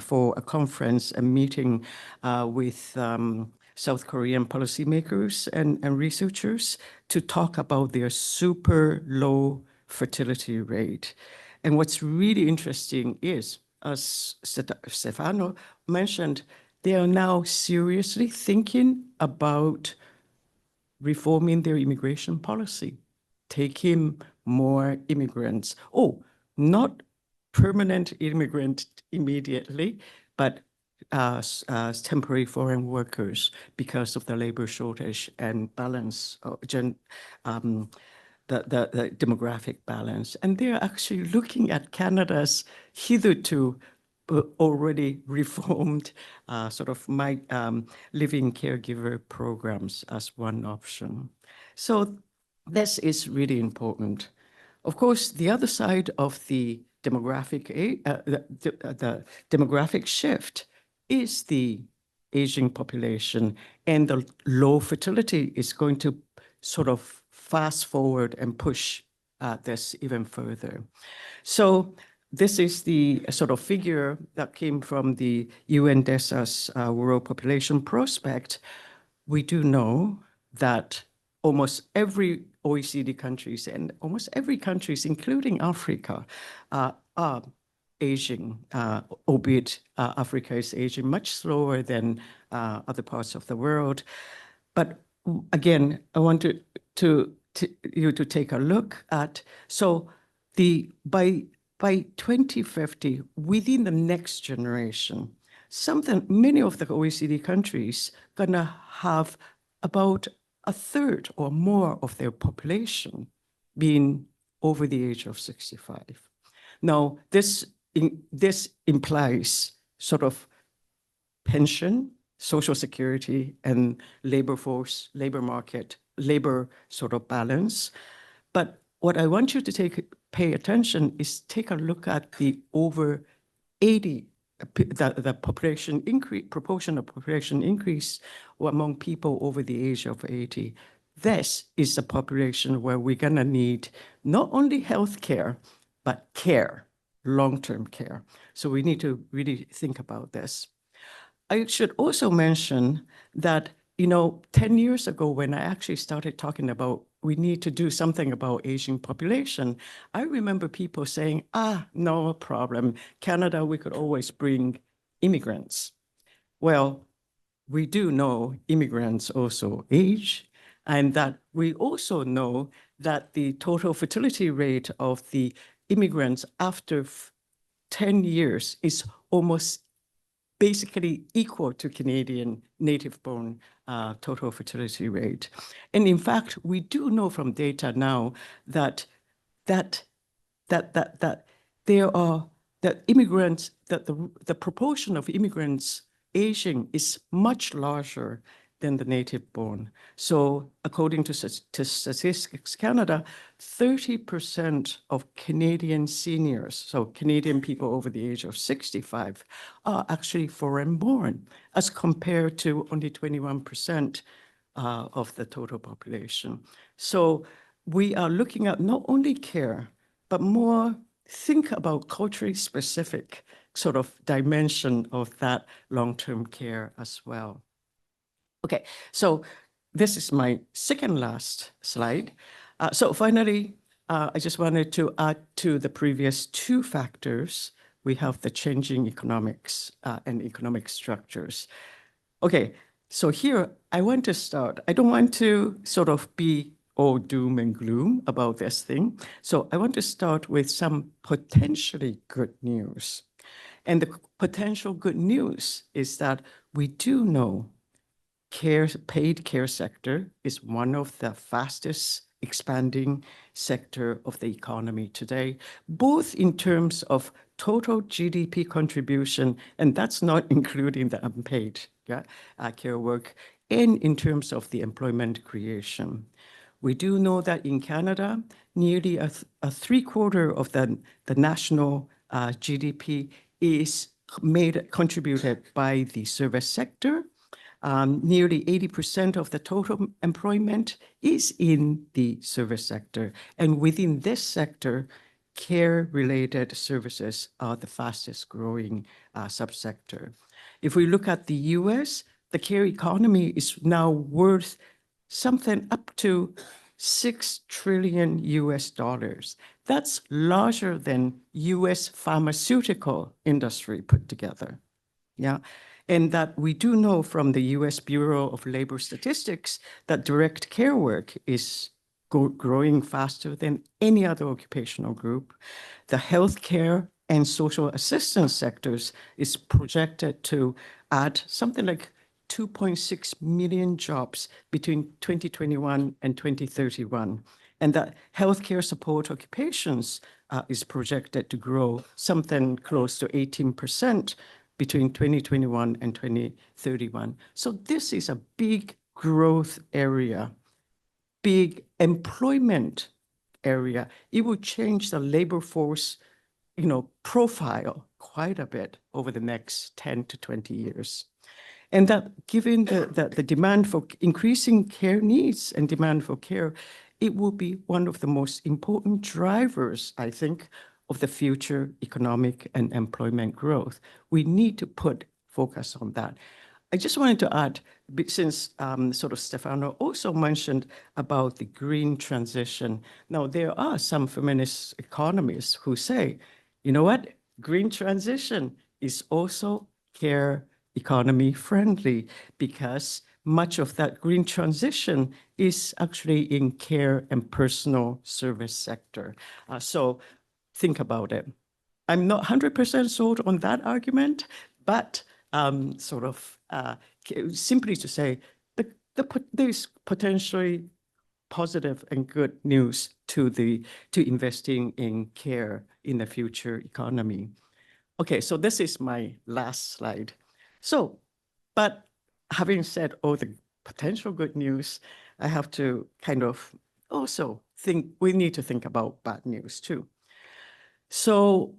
for a conference, a meeting with South Korean policymakers and researchers to talk about their super low fertility rate. And what's really interesting is, as Stefano mentioned, they are now seriously thinking about reforming their immigration policy, taking more immigrants. Oh, not permanent immigrant immediately, but temporary foreign workers because of the labor shortage and balance, the demographic balance. And they're actually looking at Canada's hitherto already reformed sort of living caregiver programs as one option. So this is really important. Of course, the other side of the demographic shift is the aging population, and the low fertility is going to sort of fast forward and push this even further. So this is the sort of figure that came from the UNDESA's World Population Prospect. We do know that almost every OECD countries and almost every countries, including Africa, are aging, albeit Africa is aging much slower than other parts of the world. But again, I want you to take a look at, so by 2050, within the next generation, many of the OECD countries gonna have about a third or more of their population being over the age of 65. Now, this implies sort of pension, social security, and labor force, labor market, labor sort of balance. But what I want you to pay attention is take a look at the over 80, the population increase, proportion of population increase among people over the age of 80. This is the population where we're gonna need not only healthcare, but care, long-term care. So we need to really think about this. I should also mention that, 10 years ago, when I actually started talking about we need to do something about aging population, I remember people saying, no problem. Canada, we could always bring immigrants. Well, we do know immigrants also age, and that we also know that the total fertility rate of the immigrants after 10 years is almost basically equal to Canadian native-born total fertility rate. And in fact, we do know from data now that there are the proportion of immigrants aging is much larger than the native-born. So according to Statistics Canada, 30% of Canadian seniors, so Canadian people over the age of 65, are actually foreign-born, as compared to only 21% of the total population. So we are looking at not only care, but more think about culturally specific sort of dimension of that long-term care as well. Okay, so this is my second last slide. So finally, I just wanted to add to the previous two factors. We have the changing economics and economic structures. Okay, so here I want to start. I don't want to sort of be all doom and gloom about this thing. So I want to start with some potentially good news. And the potential good news is that we do know paid care sector is one of the fastest expanding sector of the economy today, both in terms of total GDP contribution, and that's not including the unpaid care work, and in terms of the employment creation. We do know that in Canada, nearly a 3/4 of the national GDP is contributed by the service sector. Nearly 80% of the total employment is in the service sector. And within this sector, care-related services are the fastest growing subsector. If we look at the US, the care economy is now worth something up to $6 trillion US. That's larger than US pharmaceutical industry put together. Yeah. And that we do know from the US Bureau of Labor Statistics that direct care work is growing faster than any other occupational group. The healthcare and social assistance sectors is projected to add something like 2.6 million jobs between 2021 and 2031. And that healthcare support occupations is projected to grow something close to 18% between 2021 and 2031. So this is a big growth area, big employment area. It will change the labor force, profile quite a bit over the next 10 to 20 years. And that given the demand for increasing care needs and demand for care, it will be one of the most important drivers, I think, of the future economic and employment growth. We need to put focus on that. I just wanted to add, since sort of Stefano also mentioned about the green transition. Now, there are some feminist economists who say, you know what, green transition is also care economy friendly, because much of that green transition is actually in care and personal service sector. So think about it. I'm not 100% sold on that argument, but simply to say there's potentially positive and good news to investing in care in the future economy. Okay, so this is my last slide. So, but having said all the potential good news, I have to kind of also think we need to think about bad news too. So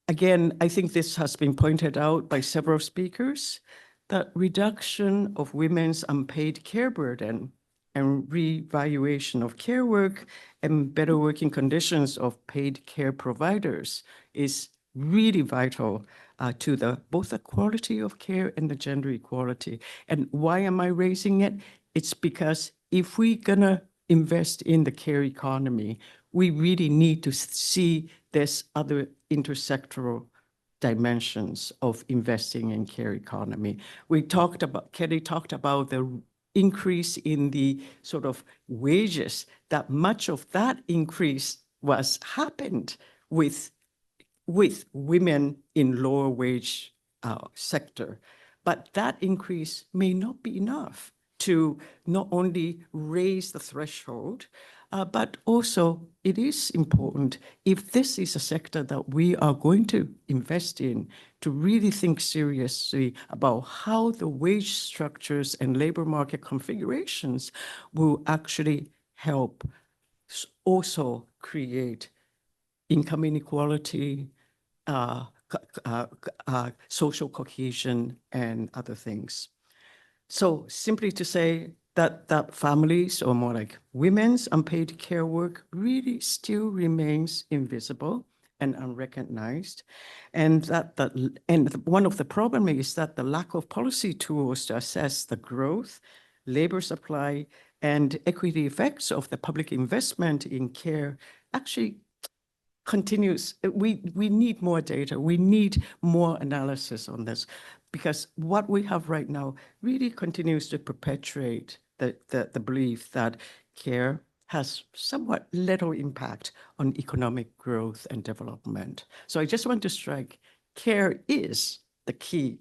again, I think this has been pointed out by several speakers, that reduction of women's unpaid care burden and revaluation of care work and better working conditions of paid care providers is really vital to both the quality of care and the gender equality. And why am I raising it? It's because if we're gonna invest in the care economy, we really need to see this other intersectoral dimensions of investing in care economy. Kelly talked about the increase in the sort of wages, that much of that increase happened with women in lower wage sector. But that increase may not be enough to not only raise the threshold, but also it is important, if this is a sector that we are going to invest in, to really think seriously about how the wage structures and labor market configurations will actually help also create income inequality, social cohesion, and other things. So simply to say that families, or more like women's unpaid care work, really still remains invisible and unrecognized. And one of the problems is that the lack of policy tools to assess the growth, labor supply, and equity effects of the public investment in care actually continues. We need more data. We need more analysis on this, because what we have right now really continues to perpetuate the belief that care has somewhat little impact on economic growth and development. So I just want to strike, care is the key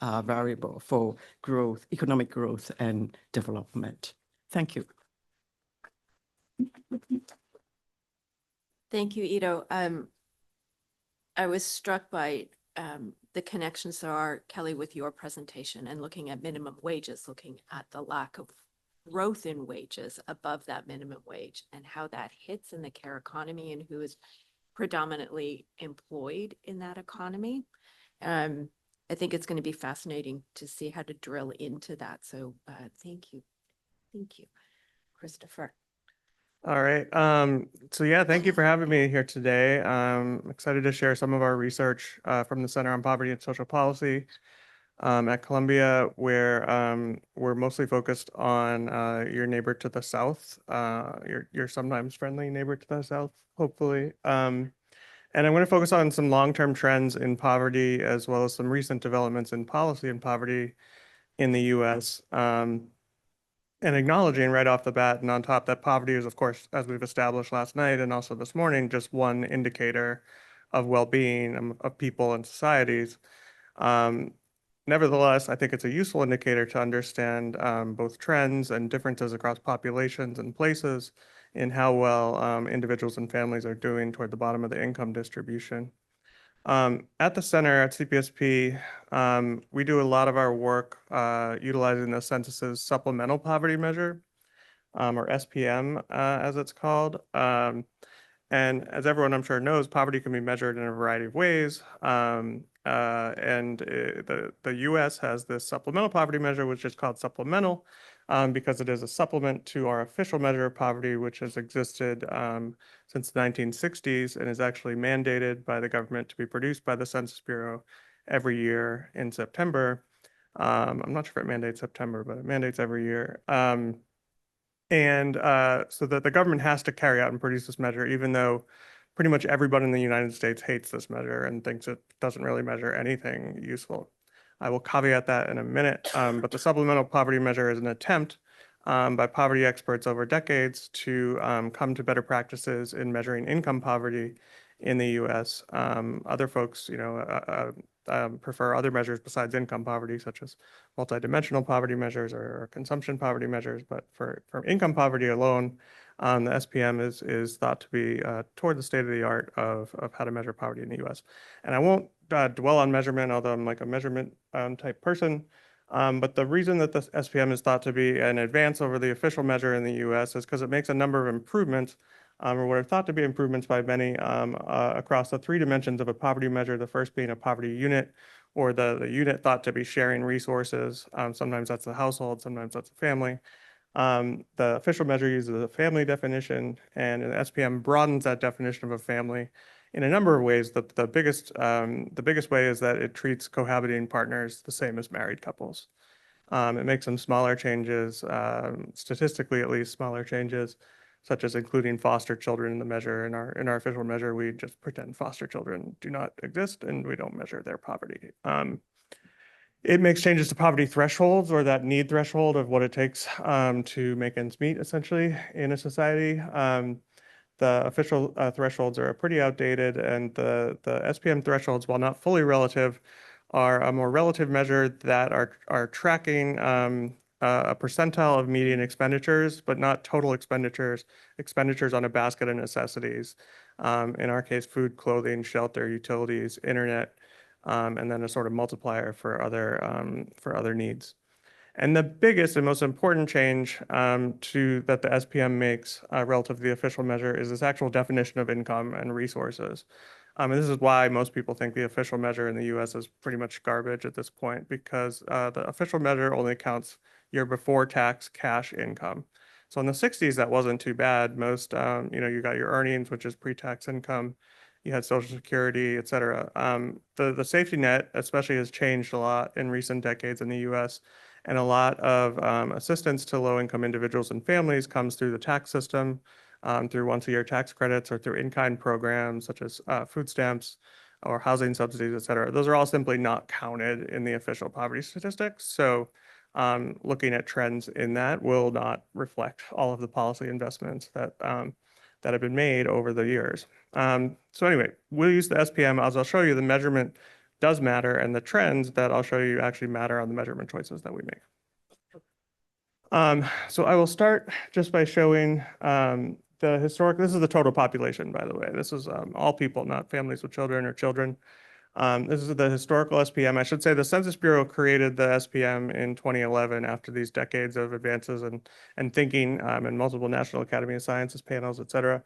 variable for growth, economic growth and development. Thank you. Thank you, Ito. I was struck by the connections there are, Kelly, with your presentation and looking at minimum wages, looking at the lack of growth in wages above that minimum wage and how that hits in the care economy and who is predominantly employed in that economy. I think it's going to be fascinating to see how to drill into that. So thank you. Thank you, Christopher. All right. So yeah, thank you for having me here today. I'm excited to share some of our research from the Center on Poverty and Social Policy at Columbia, where we're mostly focused on your neighbor to the south, your sometimes friendly neighbor to the south, hopefully. And And I'm going to focus on some long-term trends in poverty, as well as some recent developments in policy and poverty in the US. And acknowledging right off the bat and on top that poverty is, of course, as we've established last night and also this morning, just one indicator of well-being of people and societies. Nevertheless, I think it's a useful indicator to understand both trends and differences across populations and places in how well individuals and families are doing toward the bottom of the income distribution. At the center at CPSP, we do a lot of our work utilizing the census's supplemental poverty measure, or SPM, as it's called. And as everyone I'm sure knows, poverty can be measured in a variety of ways. The US has this supplemental poverty measure, which is called supplemental, because it is a supplement to our official measure of poverty, which has existed since the 1960s and is actually mandated by the government to be produced by the Census Bureau every year in September. I'm not sure if it mandates September, but it mandates every year. So that the government has to carry out and produce this measure, even though pretty much everybody in the United States hates this measure and thinks it doesn't really measure anything useful. I will caveat that in a minute, but the supplemental poverty measure is an attempt by poverty experts over decades to come to better practices in measuring income poverty in the U.S. Other folks, prefer other measures besides income poverty, such as multidimensional poverty measures or consumption poverty measures. But for income poverty alone, the SPM is thought to be toward the state of the art of how to measure poverty in the U.S. And I won't dwell on measurement, although I'm like a measurement type person. But the reason that the SPM is thought to be an advance over the official measure in the U.S. is because it makes a number of improvements, or what are thought to be improvements by many across the three dimensions of a poverty measure, the first being a poverty unit, or the unit thought to be sharing resources. Sometimes that's the household, sometimes that's the family. The official measure uses a family definition, and an SPM broadens that definition of a family in a number of ways. The biggest way is that it treats cohabiting partners the same as married couples. It makes some smaller changes, statistically at least smaller changes, such as including foster children in the measure. In our official measure, we just pretend foster children do not exist and we don't measure their poverty. It makes changes to poverty thresholds, or that need threshold of what it takes to make ends meet, essentially, in a society. The official thresholds are pretty outdated, and the SPM thresholds, while not fully relative, are a more relative measure that are tracking a percentile of median expenditures, but not total expenditures on a basket of necessities. In our case, food, clothing, shelter, utilities, internet, and then a sort of multiplier for other needs. And the biggest and most important change that the SPM makes relative to the official measure is this actual definition of income and resources. And this is why most people think the official measure in the US is pretty much garbage at this point, because the official measure only counts your before tax cash income. So in the 60s, that wasn't too bad. Most, you got your earnings, which is pre-tax income. You had Social Security, et cetera. The safety net especially has changed a lot in recent decades in the US. And a lot of assistance to low-income individuals and families comes through the tax system, through once-a-year tax credits, or through in-kind programs such as food stamps or housing subsidies, et cetera. Those are all simply not counted in the official poverty statistics. So looking at trends in that will not reflect all of the policy investments that have been made over the years. So anyway, we'll use the SPM as I'll show you the measurement does matter, and the trends that I'll show you actually matter on the measurement choices that we make. So I will start just by showing this is the total population, by the way. This is all people, not families with children or children. This is the historical SPM. I should say the Census Bureau created the SPM in 2011 after these decades of advances and thinking and multiple National Academy of Sciences panels, et cetera.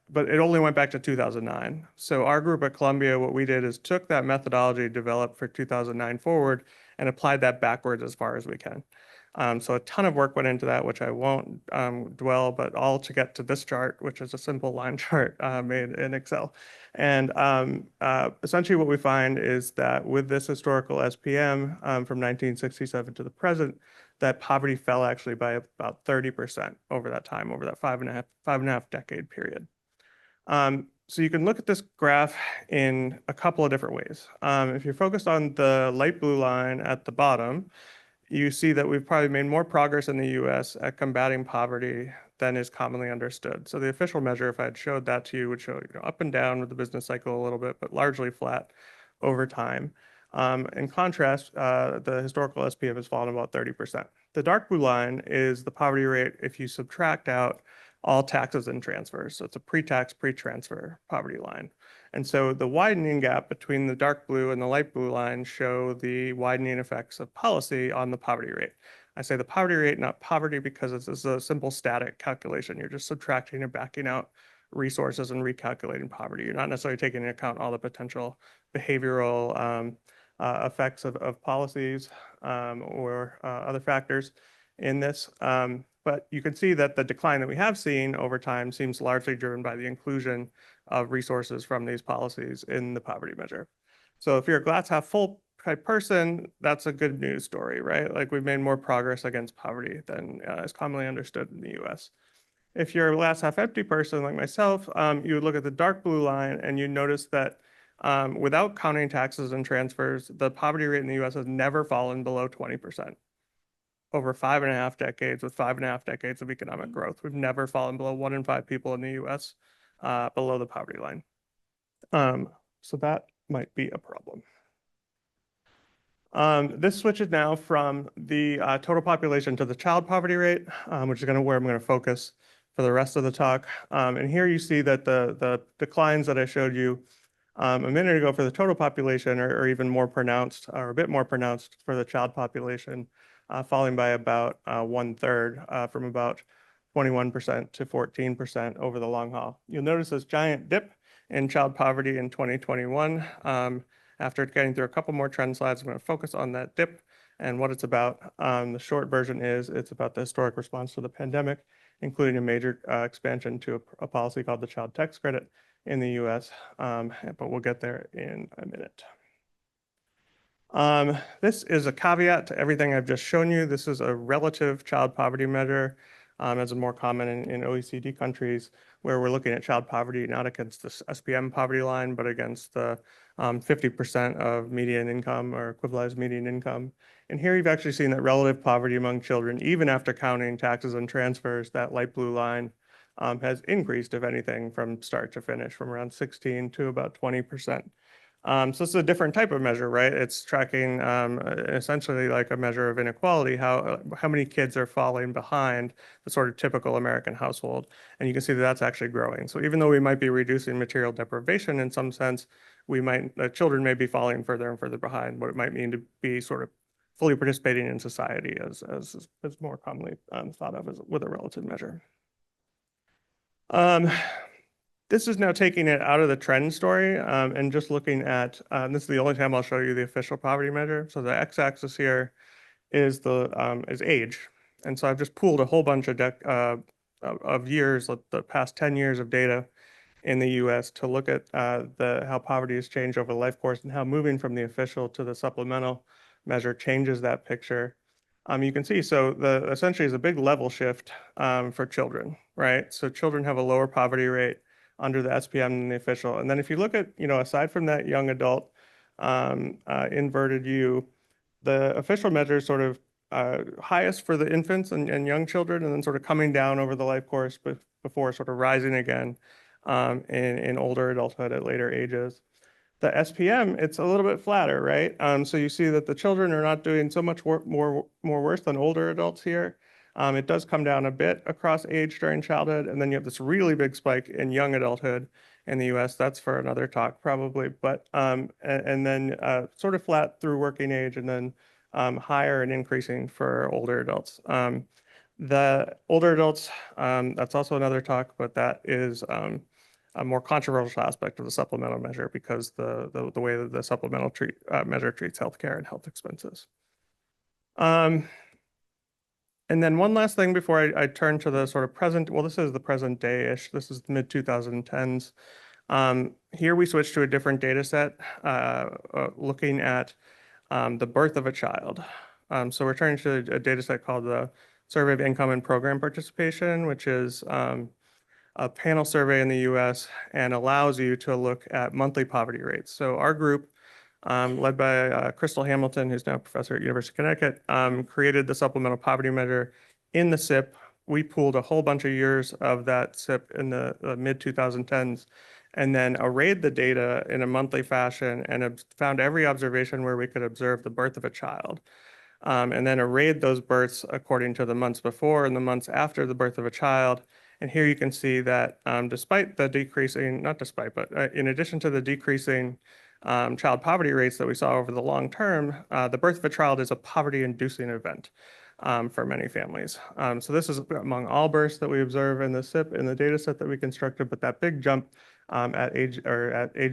But it only went back to 2009. So our group at Columbia, what we did is took that methodology developed for 2009 forward and applied that backwards as far as we can. So a ton of work went into that, which I won't dwell, but all to get to this chart, which is a simple line chart made in Excel. And essentially what we find is that with this historical SPM from 1967 to the present, that poverty fell actually by about 30% over that time, over that five and a half decade period. So you can look at this graph in a couple of different ways. If you're focused on the light blue line at the bottom, you see that we've probably made more progress in the US at combating poverty than is commonly understood. So the official measure, if I had showed that to you, would show up and down with the business cycle a little bit, but largely flat over time. In contrast, the historical SPM has fallen about 30%. The dark blue line is the poverty rate if you subtract out all taxes and transfers. So it's a pre-tax, pre-transfer poverty line. And so the widening gap between the dark blue and the light blue line show the widening effects of policy on the poverty rate. I say the poverty rate, not poverty, because this is a simple static calculation. You're just subtracting and backing out resources and recalculating poverty. You're not necessarily taking into account all the potential behavioral effects of policies or other factors in this. But you can see that the decline that we have seen over time seems largely driven by the inclusion of resources from these policies in the poverty measure. So if you're a glass half full type person, that's a good news story, right? Like we've made more progress against poverty than is commonly understood in the US. If you're a glass half empty person like myself, you would look at the dark blue line and you notice that without counting taxes and transfers, the poverty rate in the US has never fallen below 20%. Over 5.5 decades, with 5.5 decades of economic growth, we've never fallen below 1 in 5 people in the US below the poverty line. So that might be a problem. This switches now from the total population to the child poverty rate, which is where I'm going to focus for the rest of the talk. And here you see that the declines that I showed you a minute ago for the total population are even more pronounced, or a bit more pronounced for the child population, falling by about 1/3 from about 21% to 14% over the long haul. You'll notice this giant dip in child poverty in 2021. After getting through a couple more trend slides, I'm going to focus on that dip and what it's about. The short version is it's about the historic response to the pandemic, including a major expansion to a policy called the Child Tax Credit in the US, but we'll get there in a minute. This is a caveat to everything I've just shown you. This is a relative child poverty measure, as is more common in OECD countries, where we're looking at child poverty not against the SPM poverty line, but against the 50% of median income or equivalized median income. And here you've actually seen that relative poverty among children, even after counting taxes and transfers, that light blue line has increased, if anything, from start to finish, from around 16 to about 20%. So this is a different type of measure, right? It's tracking essentially like a measure of inequality, how many kids are falling behind the sort of typical American household. And you can see that that's actually growing. So even though we might be reducing material deprivation in some sense, children may be falling further and further behind what it might mean to be sort of fully participating in society as more commonly thought of as with a relative measure. This is now taking it out of the trend story and just looking at, this is the only time I'll show you the official poverty measure. So the x-axis here is age. And so I've just pooled a whole bunch of years, the past 10 years of data in the US to look at how poverty has changed over the life course and how moving from the official to the supplemental measure changes that picture. You can see, so essentially is a big level shift for children, right? So children have a lower poverty rate under the SPM than the official. And then if you look at, aside from that young adult inverted U, the official measure is sort of highest for the infants and young children, and then sort of coming down over the life course before sort of rising again in older adulthood at later ages. The SPM, it's a little bit flatter, right? So you see that the children are not doing so much more worse than older adults here. It does come down a bit across age during childhood, and then you have this really big spike in young adulthood in the US. That's for another talk probably, but and then sort of flat through working age, and then higher and increasing for older adults. The older adults, that's also another talk, but that is a more controversial aspect of the supplemental measure because the way that the supplemental measure treats healthcare and health expenses. And then one last thing before I turn to the sort of present, well, this is the present day-ish. This is the mid-2010s. Here we switch to a different data set looking at the birth of a child. So we're turning to a data set called the Survey of Income and Program Participation, which is a panel survey in the US and allows you to look at monthly poverty rates. So our group, led by Crystal Hamilton, who's now a professor at University of Connecticut, created the supplemental poverty measure in the SIP. We pooled a whole bunch of years of that SIP in the mid 2010s and then arrayed the data in a monthly fashion and found every observation where we could observe the birth of a child. And then arrayed those births according to the months before and the months after the birth of a child. And here you can see that despite the decreasing, not despite, but in addition to the decreasing child poverty rates that we saw over the long term, the birth of a child is a poverty-inducing event for many families. So this is among all births that we observe in the SIP in the data set that we constructed, but that big jump at age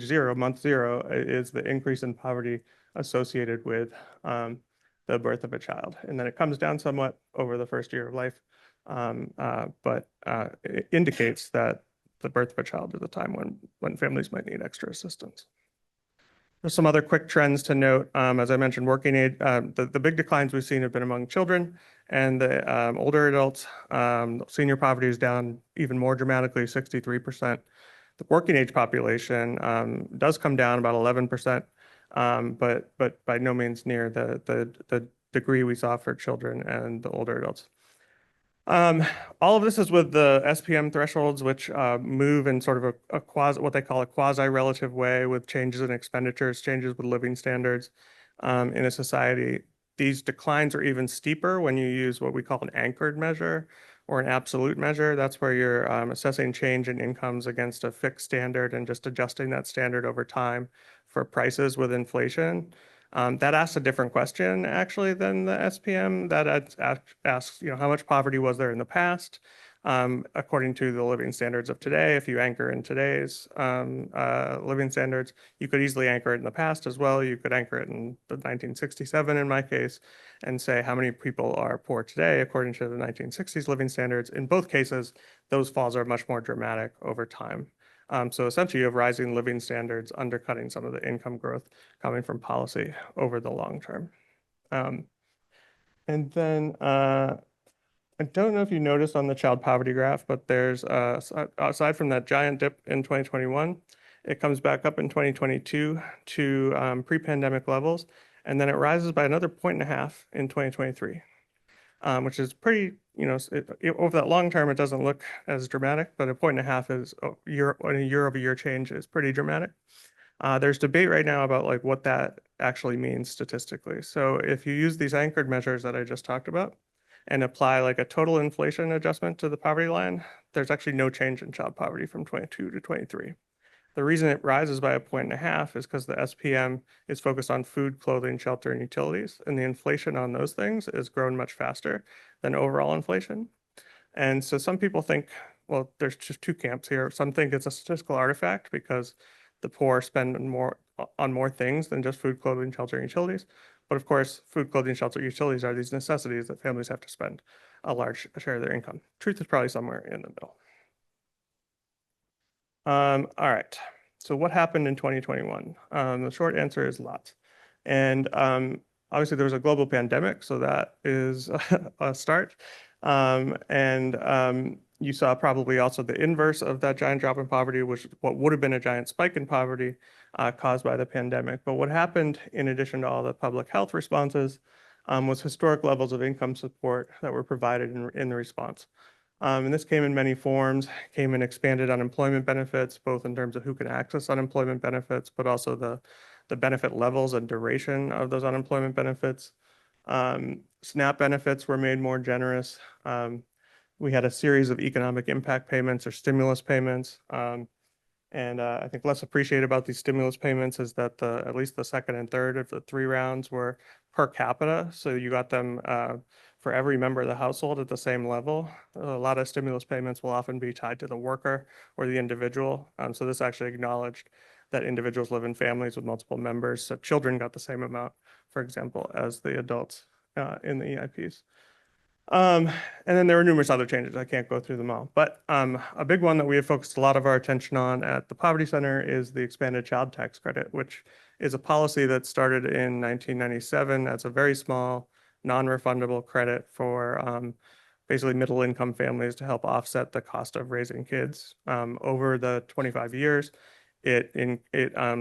0, month 0, is the increase in poverty associated with the birth of a child. And then it comes down somewhat over the first year of life, but it indicates that the birth of a child is a time when families might need extra assistance. There's some other quick trends to note. As I mentioned, working age, the big declines we've seen have been among children and the older adults. Senior poverty is down even more dramatically, 63%. The working age population does come down about 11%, but by no means near the degree we saw for children and the older adults. All of this is with the SPM thresholds, which move in sort of a quasi, what they call a quasi-relative way, with changes in expenditures, changes with living standards in a society. These declines are even steeper when you use what we call an anchored measure or an absolute measure. That's where you're assessing change in incomes against a fixed standard and just adjusting that standard over time for prices with inflation. That asks a different question, actually, than the SPM. That asks, how much poverty was there in the past? According to the living standards of today, if you anchor in today's living standards, you could easily anchor it in the past as well. You could anchor it in the 1967, in my case, and say how many people are poor today according to the 1960s living standards. In both cases, those falls are much more dramatic over time. So essentially, you have rising living standards undercutting some of the income growth coming from policy over the long term. And then I don't know if you noticed on the child poverty graph, but there's, aside from that giant dip in 2021, it comes back up in 2022 to pre-pandemic levels, and then it rises by another 1.5 in 2023, which is pretty, over that long term, it doesn't look as dramatic, but 1.5 is a year-over-year change is pretty dramatic. There's debate right now about like what that actually means statistically. So if you use these anchored measures that I just talked about and apply like a total inflation adjustment to the poverty line, there's actually no change in child poverty from 22 to 23. The reason it rises by 1.5 is because the SPM is focused on food, clothing, shelter, and utilities, and the inflation on those things is grown much faster than overall inflation. And so some people think, well, there's just two camps here. Some think it's a statistical artifact because the poor spend more on more things than just food, clothing, shelter, and utilities. But of course, food, clothing, shelter, utilities are these necessities that families have to spend a large share of their income. Truth is probably somewhere in the middle. All right, so what happened in 2021? The short answer is lots. And obviously there was a global pandemic, so that is a start. You saw probably also the inverse of that giant drop in poverty, which what would have been a giant spike in poverty caused by the pandemic. But what happened in addition to all the public health responses was historic levels of income support that were provided in the response. And this came in many forms, came in expanded unemployment benefits, both in terms of who can access unemployment benefits, but also the benefit levels and duration of those unemployment benefits. SNAP benefits were made more generous. We had a series of economic impact payments or stimulus payments. I think less appreciated about these stimulus payments is that at least the second and third of the 3 rounds were per capita. So you got them for every member of the household at the same level. A lot of stimulus payments will often be tied to the worker or the individual. So this actually acknowledged that individuals live in families with multiple members. So children got the same amount, for example, as the adults in the EIPs. And then there were numerous other changes. I can't go through them all. But a big one that we have focused a lot of our attention on at the Poverty Center is the expanded child tax credit, which is a policy that started in 1997 as a very small, non-refundable credit for basically middle-income families to help offset the cost of raising kids. Over the 25 years, it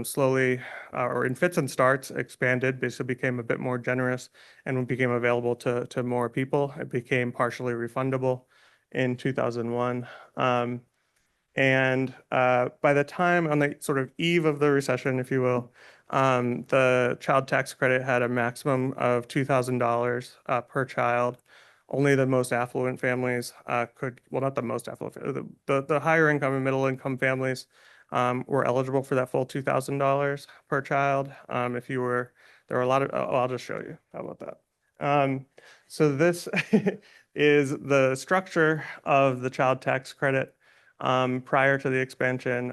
slowly, or in fits and starts, expanded, basically became a bit more generous and became available to more people. It became partially refundable in 2001. And by the time, on the sort of eve of the recession, if you will, the child tax credit had a maximum of $2,000 per child. Only the most affluent families could, well, not the most affluent, the higher income and middle income families were eligible for that full $2,000 per child. If you were, there were a lot of, oh, I'll just show you. How about that? So this is the structure of the child tax credit prior to the expansion,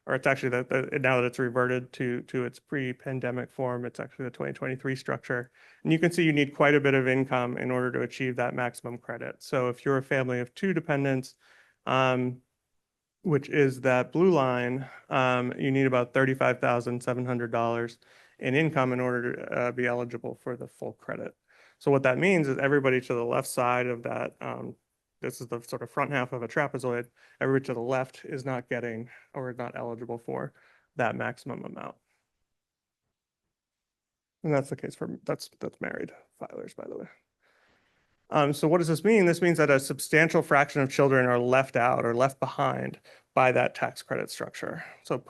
or it's actually now that it's reverted to its pre-pandemic form, it's actually the 2023 structure. And you can see you need quite a bit of income in order to achieve that maximum credit. So if you're a family of 2 dependents, which is that blue line, you need about $35,700 in income in order to be eligible for the full credit. So what that means is everybody to the left side of that, this is the sort of front half of a trapezoid, everybody to the left is not getting or not eligible for that maximum amount. And that's the case for, that's married filers, by the way. So what does this mean? This means that a substantial fraction of children are left out or left behind by that tax credit structure. So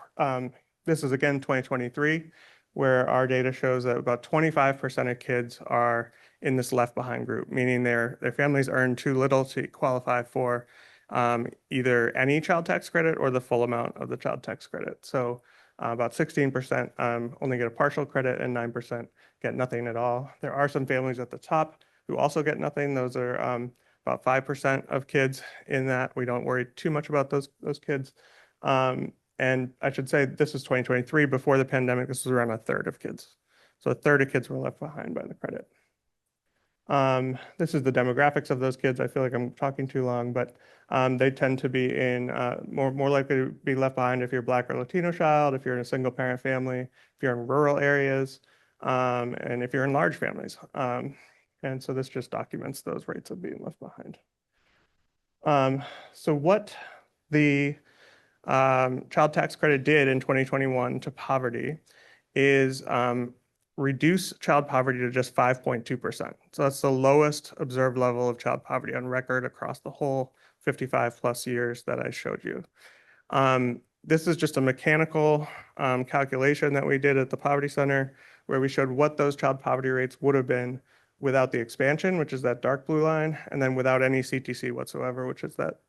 this is again 2023, where our data shows that about 25% of kids are in this left behind group, meaning their families earn too little to qualify for either any child tax credit or the full amount of the child tax credit. So about 16% only get a partial credit and 9% get nothing at all. There are some families at the top who also get nothing. Those are about 5% of kids in that. We don't worry too much about those kids. And I should say this is 2023. Before the pandemic, this was around a third of kids. So a third of kids were left behind by the credit. This is the demographics of those kids. I feel like I'm talking too long, but they tend to be in more likely to be left behind if you're Black or Latino child, if you're in a single parent family, if you're in rural areas, and if you're in large families. And so this just documents those rates of being left behind. So what the child tax credit did in 2021 to poverty is reduce child poverty to just 5.2%. So that's the lowest observed level of child poverty on record across the whole 55 plus years that I showed you. This is just a mechanical calculation that we did at the Poverty Center, where we showed what those child poverty rates would have been without the expansion, which is that dark blue line, and then without any CTC whatsoever, which is that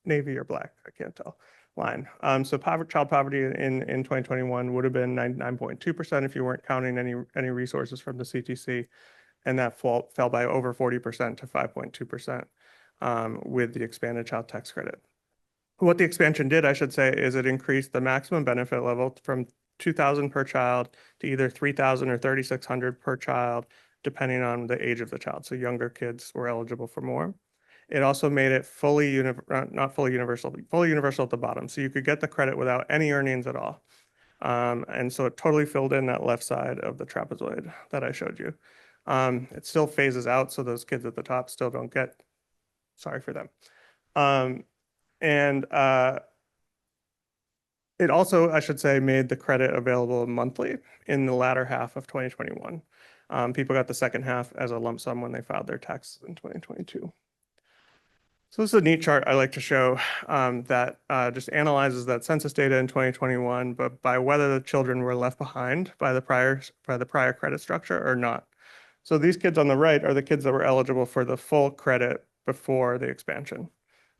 navy or black, I can't tell, line. So child poverty in 2021 would have been 9.2% if you weren't counting any resources from the CTC, and that fell by over 40% to 5.2% with the expanded child tax credit. What the expansion did, I should say, is it increased the maximum benefit level from $2,000 per child to either $3,000 or $3,600 per child, depending on the age of the child. So younger kids were eligible for more. It also made it not fully universal, fully universal at the bottom. So you could get the credit without any earnings at all. And so it totally filled in that left side of the trapezoid that I showed you. It still phases out, so those kids at the top still don't get, sorry for them. It also, I should say, made the credit available monthly in the latter half of 2021. People got the second half as a lump sum when they filed their taxes in 2022. So this is a neat chart I like to show that just analyzes that census data in 2021, but by whether the children were left behind by the prior credit structure or not. So these kids on the right are the kids that were eligible for the full credit before the expansion.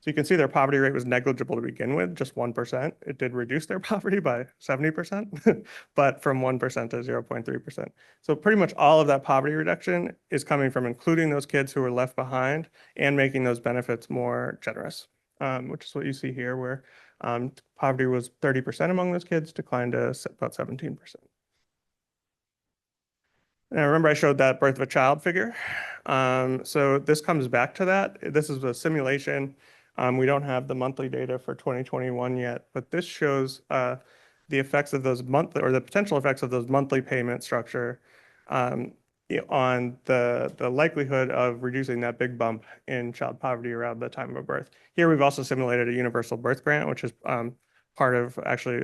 So you can see their poverty rate was negligible to begin with, just 1%. It did reduce their poverty by 70%, but from 1% to 0.3%. So pretty much all of that poverty reduction is coming from including those kids who were left behind and making those benefits more generous, which is what you see here, where poverty was 30% among those kids, declined to about 17%. And I remember I showed that birth of a child figure. So this comes back to that. This is a simulation. We don't have the monthly data for 2021 yet, but this shows the effects of those monthly, or the potential effects of those monthly payment structure on the likelihood of reducing that big bump in child poverty around the time of birth. Here, we've also simulated a universal birth grant, which is part of actually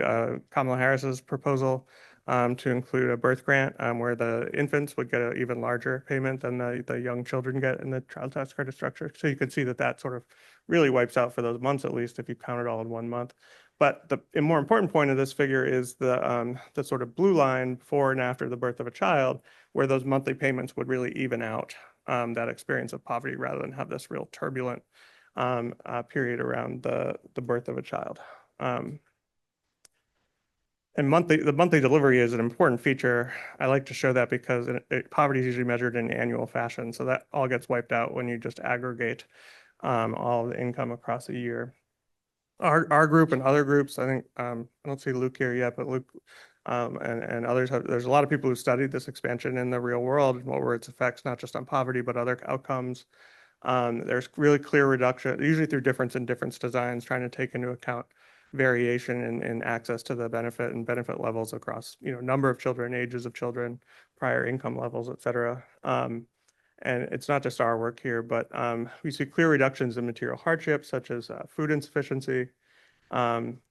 Kamala Harris's proposal to include a birth grant where the infants would get an even larger payment than the young children get in the child tax credit structure. So you can see that that sort of really wipes out for those months, at least if you count it all in 1 month. But the more important point of this figure is the sort of blue line before and after the birth of a child, where those monthly payments would really even out that experience of poverty rather than have this real turbulent period around the birth of a child. And the monthly delivery is an important feature. I like to show that because poverty is usually measured in annual fashion. So that all gets wiped out when you just aggregate all the income across a year. Our group and other groups, I think, I don't see Luke here yet, but Luke and others there's a lot of people who studied this expansion in the real world and what were its effects, not just on poverty, but other outcomes. There's really clear reduction, usually through difference in difference designs, trying to take into account variation in access to the benefit and benefit levels across, number of children, ages of children, prior income levels, et cetera. And it's not just our work here, but we see clear reductions in material hardship, such as food insufficiency.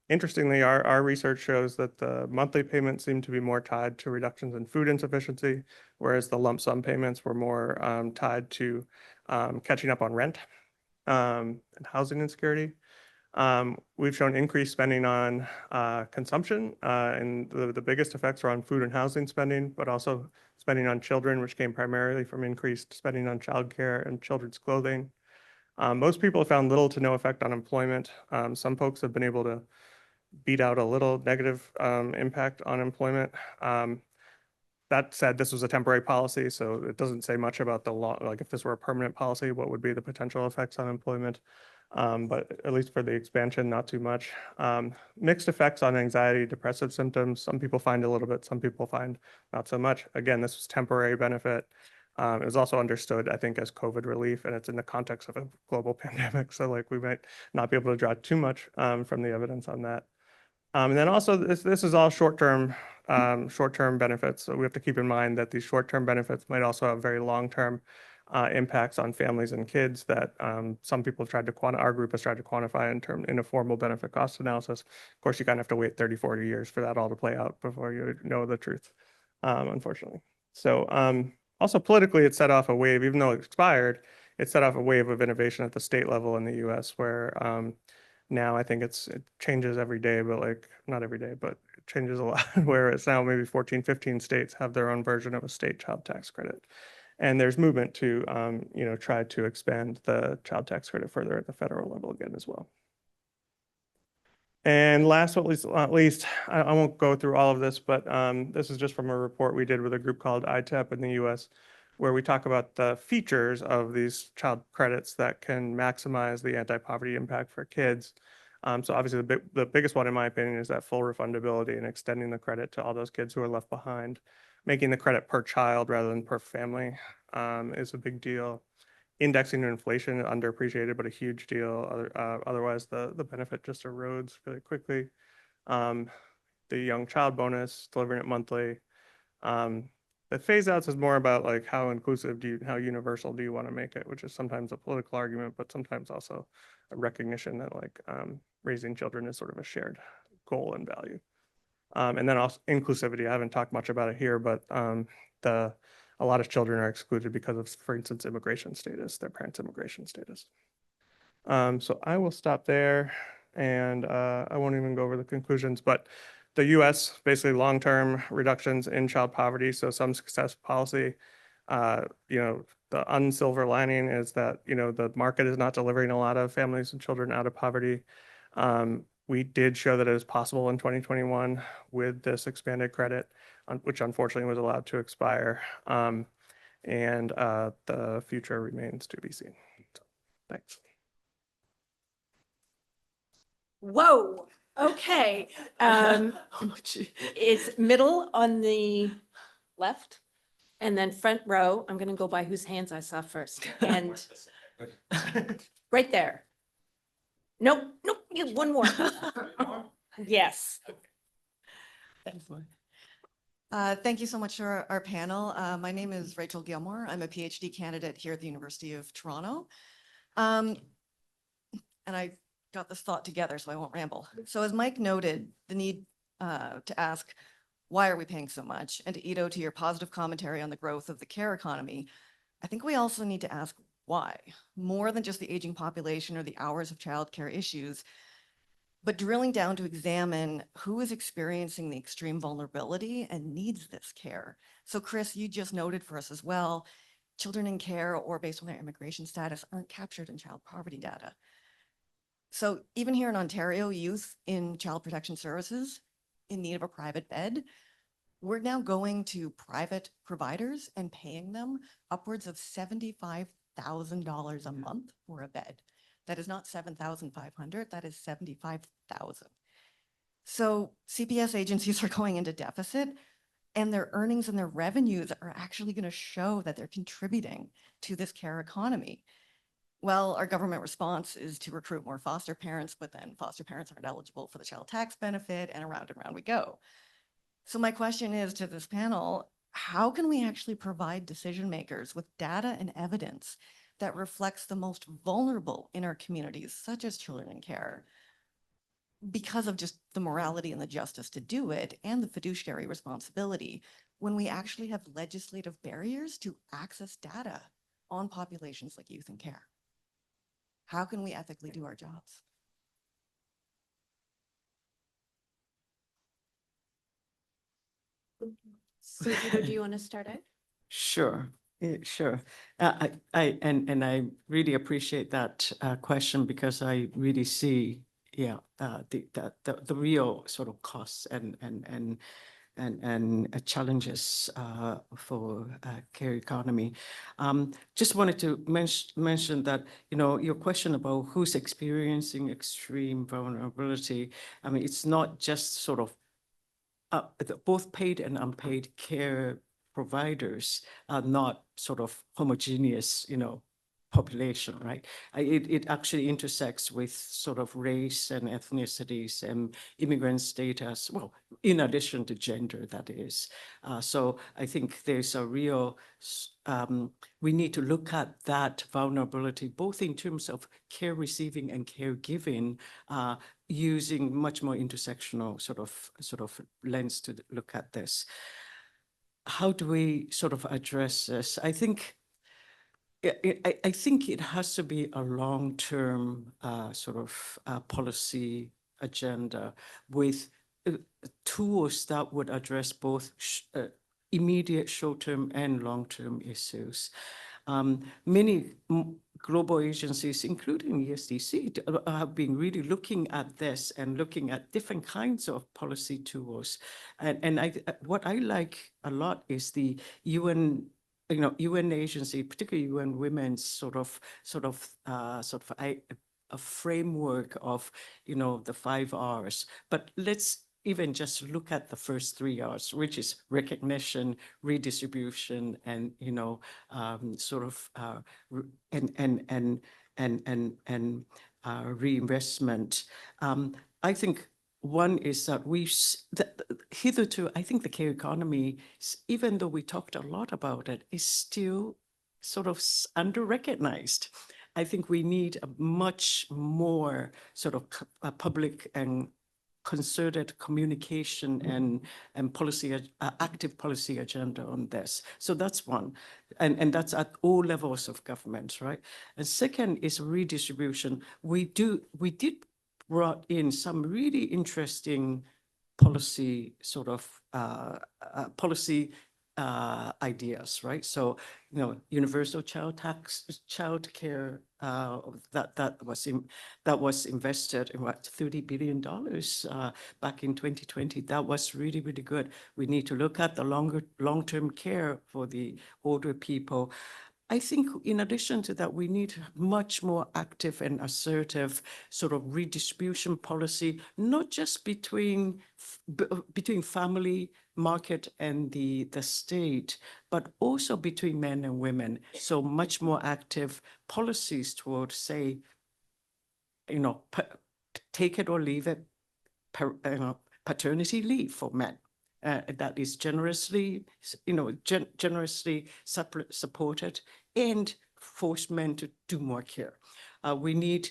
Interestingly, our research shows that the monthly payments seem to be more tied to reductions in food insufficiency, whereas the lump sum payments were more tied to catching up on rent and housing insecurity. We've shown increased spending on consumption, and the biggest effects are on food and housing spending, but also spending on children, which came primarily from increased spending on childcare and children's clothing. Most people have found little to no effect on employment. Some folks have been able to beat out a little negative impact on employment. That said, this was a temporary policy, so it doesn't say much about the law. Like if this were a permanent policy, what would be the potential effects on employment? But at least for the expansion, not too much. Mixed effects on anxiety, depressive symptoms. Some people find a little bit, some people find not so much. Again, this was temporary benefit. It was also understood, I think, as COVID relief, and it's in the context of a global pandemic. So like we might not be able to draw too much from the evidence on that. And then also this is all short-term benefits. So we have to keep in mind that these short-term benefits might also have very long-term impacts on families and kids that some people have tried to our group has tried to quantify in a formal benefit cost analysis. Of course, you kind of have to wait 30, 40 years for that all to play out before you know the truth, unfortunately. So also politically, it set off a wave, even though it expired, it set off a wave of innovation at the state level in the US where now I think it changes every day, but like not every day, but it changes a lot where it's now maybe 14, 15 states have their own version of a state child tax credit. And there's movement to, try to expand the child tax credit further at the federal level again as well. And last but not least, I won't go through all of this, but this is just from a report we did with a group called ITEP in the US, where we talk about the features of these child credits that can maximize the anti-poverty impact for kids. So obviously the biggest one, in my opinion, is that full refundability and extending the credit to all those kids who are left behind. Making the credit per child rather than per family is a big deal. Indexing to inflation, underappreciated, but a huge deal. Otherwise, the benefit just erodes really quickly. The young child bonus, delivering it monthly. The phase outs is more about like how inclusive how universal do you want to make it, which is sometimes a political argument, but sometimes also a recognition that like raising children is sort of a shared goal and value. And then also inclusivity. I haven't talked much about it here, but a lot of children are excluded because of, for instance, immigration status, their parents' immigration status. So I will stop there, and I won't even go over the conclusions, but the US, basically long-term reductions in child poverty, so some success policy. The unsilver lining is that, the market is not delivering a lot of families and children out of poverty. We did show that it is possible in 2021 with this expanded credit, which unfortunately was allowed to expire. And the future remains to be seen. So, thanks. Whoa, okay. It's middle on the left and then front row. I'm gonna go by whose hands I saw first. And right there. Nope, one more. Yes. Thank you so much to our panel. My name is Rachel Gilmore. I'm a PhD candidate here at the University of Toronto. And I got this thought together, so I won't ramble. So as Mike noted, the need to ask, why are we paying so much? And to Ito, to your positive commentary on the growth of the care economy, I think we also need to ask why. More than just the aging population or the hours of childcare issues, but drilling down to examine who is experiencing the extreme vulnerability and needs this care. So Chris, you just noted for us as well, children in care or based on their immigration status aren't captured in child poverty data. So even here in Ontario, youth in child protection services in need of a private bed, we're now going to private providers and paying them upwards of $75,000 a month for a bed. That is not 7,500, that is 75,000. So CPS agencies are going into deficit and their earnings and their revenues are actually going to show that they're contributing to this care economy. Well, our government response is to recruit more foster parents, but then foster parents aren't eligible for the child tax benefit and around we go. So my question is to this panel, how can we actually provide decision makers with data and evidence that reflects the most vulnerable in our communities, such as children in care, because of just the morality and the justice to do it and the fiduciary responsibility, when we actually have legislative barriers to access data on populations like youth in care? How can we ethically do our jobs? So Ito, do you want to start out? Sure, sure. I really appreciate that question because I really see, the real sort of costs and challenges for care economy. Just wanted to mention that, your question about who's experiencing extreme vulnerability. I mean, it's not just sort of both paid and unpaid care providers are not sort of homogeneous, population, right? It actually intersects with sort of race and ethnicities and immigrant status, well, in addition to gender, that is. So I think there's a real, we need to look at that vulnerability, both in terms of care receiving and caregiving, using much more intersectional sort of lens to look at this. How do we sort of address this? I think it has to be a long-term sort of policy agenda with tools that would address both immediate short-term and long-term issues. Many global agencies, including ESDC, have been really looking at this and looking at different kinds of policy tools. And what I like a lot is the UN agency, particularly UN Women's sort of a framework of, the 5 R's. But let's even just look at the first 3 R's, which is recognition, redistribution, and, reinvestment. I think one is that hitherto, I think the care economy, even though we talked a lot about it, is still sort of under-recognized. I think we need a much more sort of public and concerted communication and policy, active policy agenda on this. So that's one, and that's at all levels of government, right? And second is redistribution. We did brought in some really interesting policy sort of policy ideas, right? So, universal child tax, child care, that was invested in what, $30 billion back in 2020. That was really, really good. We need to look at the long-term care for the older people. I think in addition to that, we need much more active and assertive sort of redistribution policy, not just between family, market, and the state, but also between men and women. So much more active policies towards, say, take it or leave it, paternity leave for men. that is generously, generously supported and force men to do more care. We need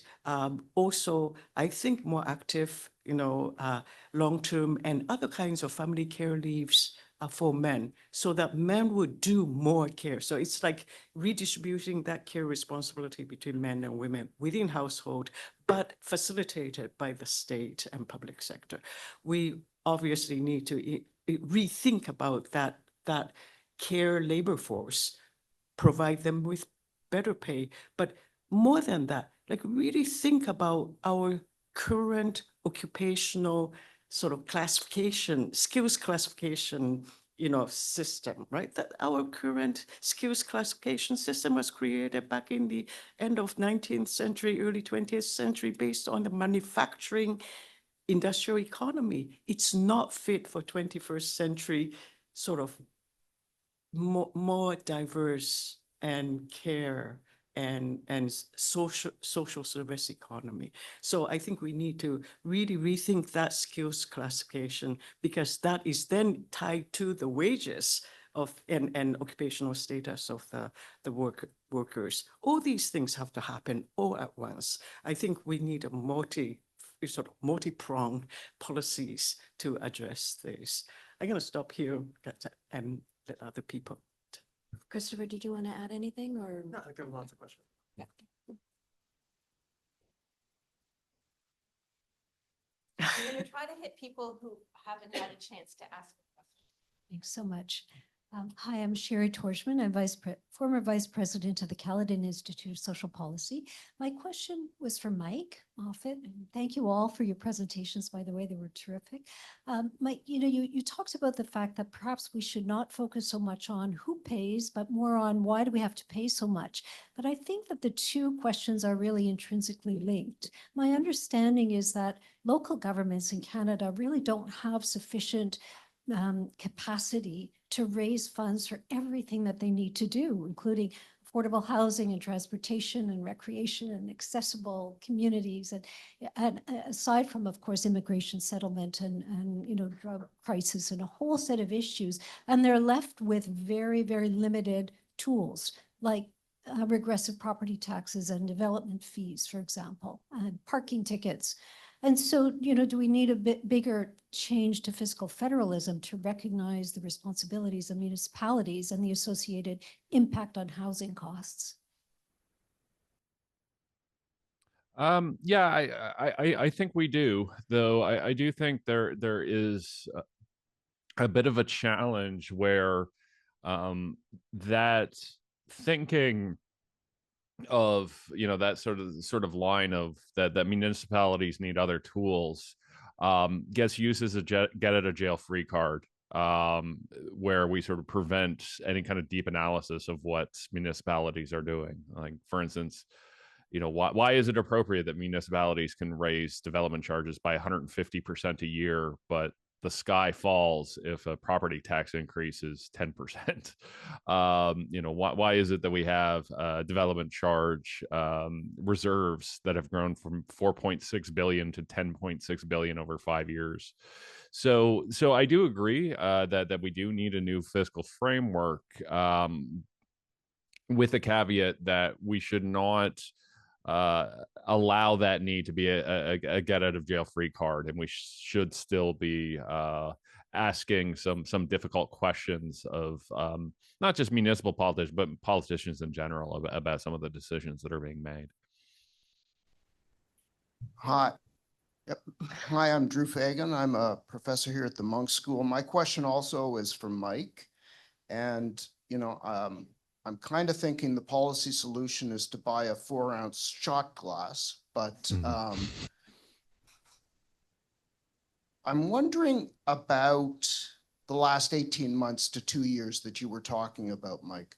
also, I think, more active, long-term and other kinds of family care leaves for men, so that men would do more care. So it's like redistributing that care responsibility between men and women within household, but facilitated by the state and public sector. We obviously need to rethink about that care labor force, provide them with better pay, but more than that, like really think about our current occupational sort of classification, skills classification, system, right? That our current skills classification system was created back in the end of 19th century, early 20th century, based on the manufacturing industrial economy. It's not fit for 21st century sort of more diverse and care and social service economy. So I think we need to really rethink that skills classification, because that is then tied to the wages of and occupational status of the workers. All these things have to happen all at once. I think we need a multi-pronged policies to address this. I'm going to stop here and let other people. Christopher, did you want to add anything or? No, I got lots of questions. Yeah. I'm going to try to hit people who haven't had a chance to ask a question. Thanks so much. Hi, I'm Sherry Torchman. I'm former Vice President of the Caledon Institute of Social Policy. My question was for Mike Moffatt. Thank you all for your presentations, by the way, they were terrific. Mike, you talked about the fact that perhaps we should not focus so much on who pays, but more on why do we have to pay so much? But I think that the two questions are really intrinsically linked. My understanding is that local governments in Canada really don't have sufficient capacity to raise funds for everything that they need to do, including affordable housing and transportation and recreation and accessible communities, and aside from, of course, immigration settlement and drug crisis and a whole set of issues. And they're left with very, very limited tools, like regressive property taxes and development fees, for example, and parking tickets. And so, do we need a bit bigger change to fiscal federalism to recognize the responsibilities of municipalities and the associated impact on housing costs? Yeah, I think we do, though. I do think there is a bit of a challenge where that thinking of that sort of line of that municipalities need other tools gets used as a get out of jail free card, where we sort of prevent any kind of deep analysis of what municipalities are doing. Like, for instance, why is it appropriate that municipalities can raise development charges by 150% a year, but the sky falls if a property tax increase is 10%? Why is it that we have development charge reserves that have grown from 4.6 billion to 10.6 billion over 5 years? So I do agree that we do need a new fiscal framework, with the caveat that we should not allow that need to be a get out of jail free card, and we should still be asking some difficult questions of not just municipal politicians, but politicians in general about some of the decisions that are being made. Hi. Yep. Hi, I'm Drew Fagan. I'm a professor here at the Munk School. My question also is for Mike. And, I'm kind of thinking the policy solution is to buy a 4-ounce shot glass, but I'm wondering about the last 18 months to 2 years that you were talking about, Mike.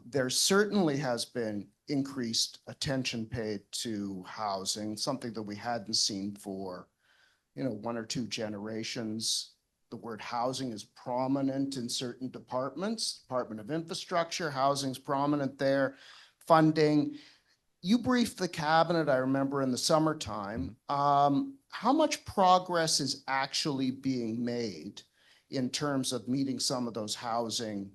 There certainly has been increased attention paid to housing, something that we hadn't seen for, 1 or 2 generations. The word housing is prominent in certain departments. Department of Infrastructure, housing's prominent there. Funding. You briefed the cabinet, I remember, in the summertime. How much progress is actually being made in terms of meeting some of those housing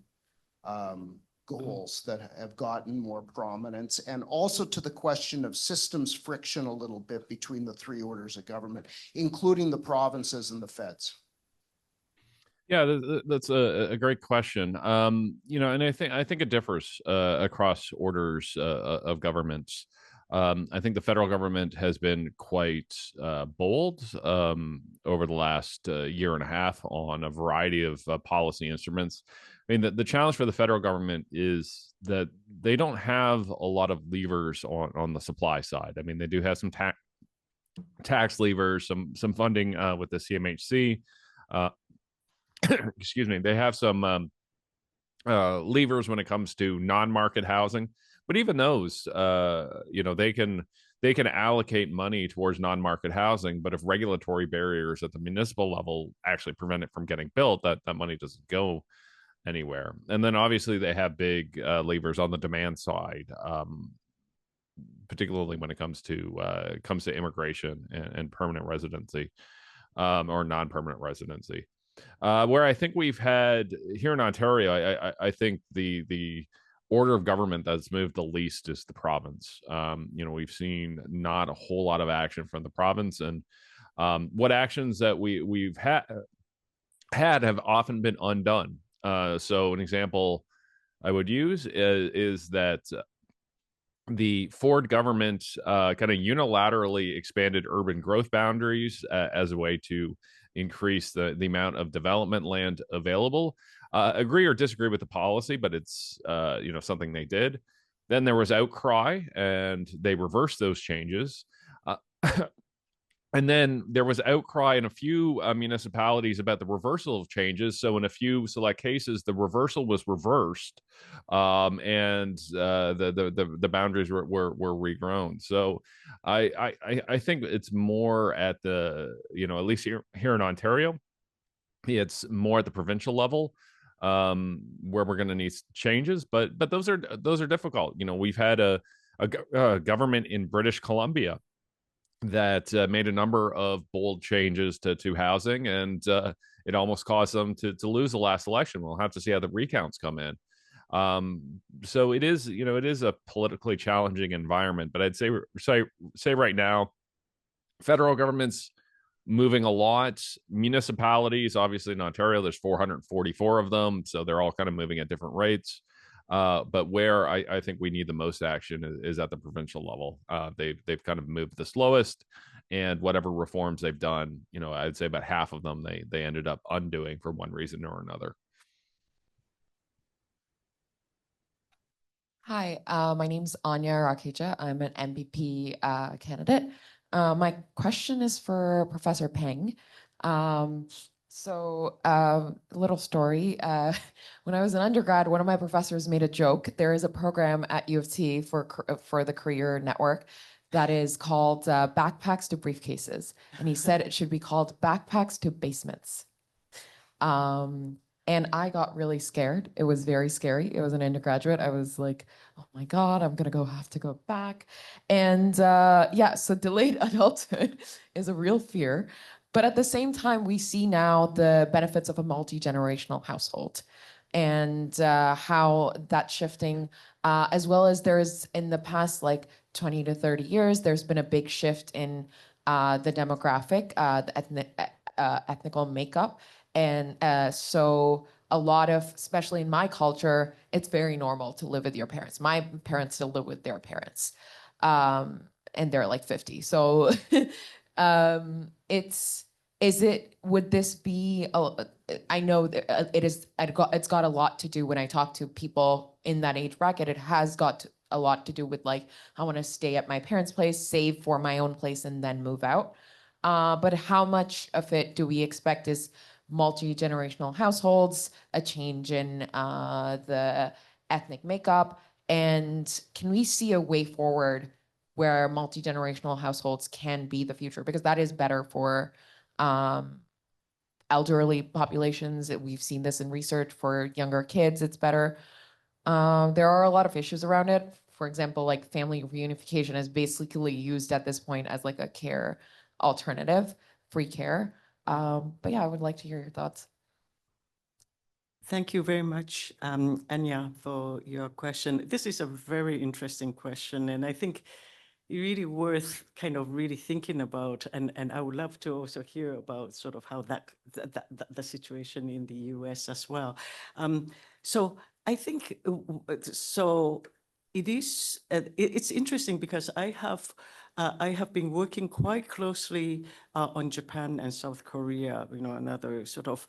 goals that have gotten more prominence, and also to the question of systems friction a little bit between the three orders of government, including the provinces and the feds? Yeah, that's a great question. And I think it differs across orders of governments. I think the federal government has been quite bold over the last year and a half on a variety of policy instruments. I mean, the challenge for the federal government is that they don't have a lot of levers on the supply side. I mean, they do have some tax levers, some funding with the CMHC. Excuse me. They have some levers when it comes to non-market housing, but even those, they can allocate money towards non-market housing, but if regulatory barriers at the municipal level actually prevent it from getting built, that money doesn't go anywhere. And then obviously they have big levers on the demand side, particularly when it comes to immigration and permanent residency or non-permanent residency. Where I think we've had here in Ontario, I think the order of government that's moved the least is the province. We've seen not a whole lot of action from the province, and what actions that we've had have often been undone. So an example I would use is that the Ford government kind of unilaterally expanded urban growth boundaries as a way to increase the amount of development land available. Agree or disagree with the policy, but it's something they did. Then there was outcry, and they reversed those changes. And then there was outcry in a few municipalities about the reversal of changes. So in a few select cases, the reversal was reversed, and the boundaries were regrown. So I think it's more at the at least here in Ontario, it's more at the provincial level where we're going to need changes. But those are difficult. We've had a government in British Columbia that made a number of bold changes to housing, and it almost caused them to lose the last election. We'll have to see how the recounts come in. So it is a politically challenging environment, but I'd say right now, federal government's moving a lot. Municipalities, obviously in Ontario, there's 444 of them, so they're all kind of moving at different rates. But where I think we need the most action is at the provincial level. They've kind of moved the slowest, and whatever reforms they've done, I'd say about half of them they ended up undoing for one reason or another. Hi, my name's Anya Rakeja. I'm an MPP candidate. My question is for Professor Peng. A little story. When I was an undergrad, one of my professors made a joke. There is a program at U of T for the Career Network that is called Backpacks to Briefcases. And he said it should be called Backpacks to Basements. And I got really scared. It was very scary. It was an undergraduate. I was like, oh my God, I'm going to have to go back. And so delayed adulthood is a real fear. But at the same time, we see now the benefits of a multi-generational household and how that's shifting, as well as there's in the past 20 to 30 years, there's been a big shift in the demographic, the ethnical makeup. And so a lot of, especially in my culture, it's very normal to live with your parents. My parents still live with their parents, and they're 50. So would this be, I know that it's got a lot to do when I talk to people in that age bracket, it has got a lot to do with I want to stay at my parents' place, save for my own place, and then move out. But how much of it do we expect is multi-generational households, a change in the ethnic makeup, and can we see a way forward where multi-generational households can be the future? Because that is better for elderly populations. We've seen this in research for younger kids. It's better. There are a lot of issues around it. For example, family reunification is basically used at this point as a care alternative, free care. But yeah, I would like to hear your thoughts. Thank you very much, Anya, for your question. This is a very interesting question, and I think really worth kind of really thinking about. And I would love to also hear about sort of how the situation in the US as well. So I think so. It is. It's interesting because I have been working quite closely on Japan and South Korea. You know, another sort of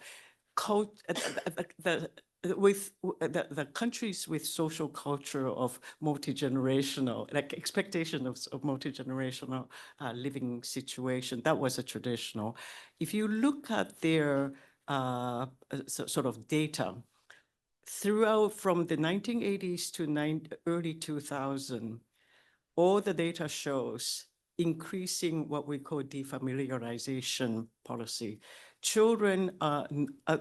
the countries with social culture of multi-generational, like expectation of multi-generational living situation. That was a traditional. If you look at their sort of data throughout from the 1980s to early 2000, all the data shows increasing what we call defamiliarization policy. Children are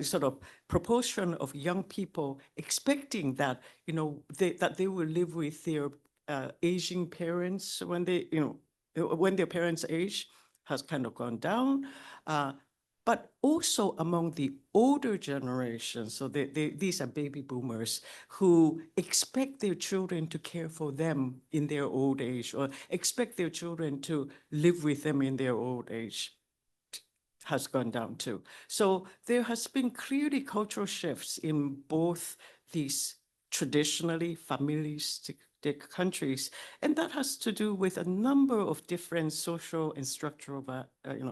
sort of proportion of young people expecting that, you know, that they will live with their aging parents when they, you know, when their parents age has kind of gone down. But also among the older generation, so these are baby boomers who expect their children to care for them in their old age or expect their children to live with them in their old age has gone down too. So there has been clearly cultural shifts in both these traditionally familistic countries, and that has to do with a number of different social and structural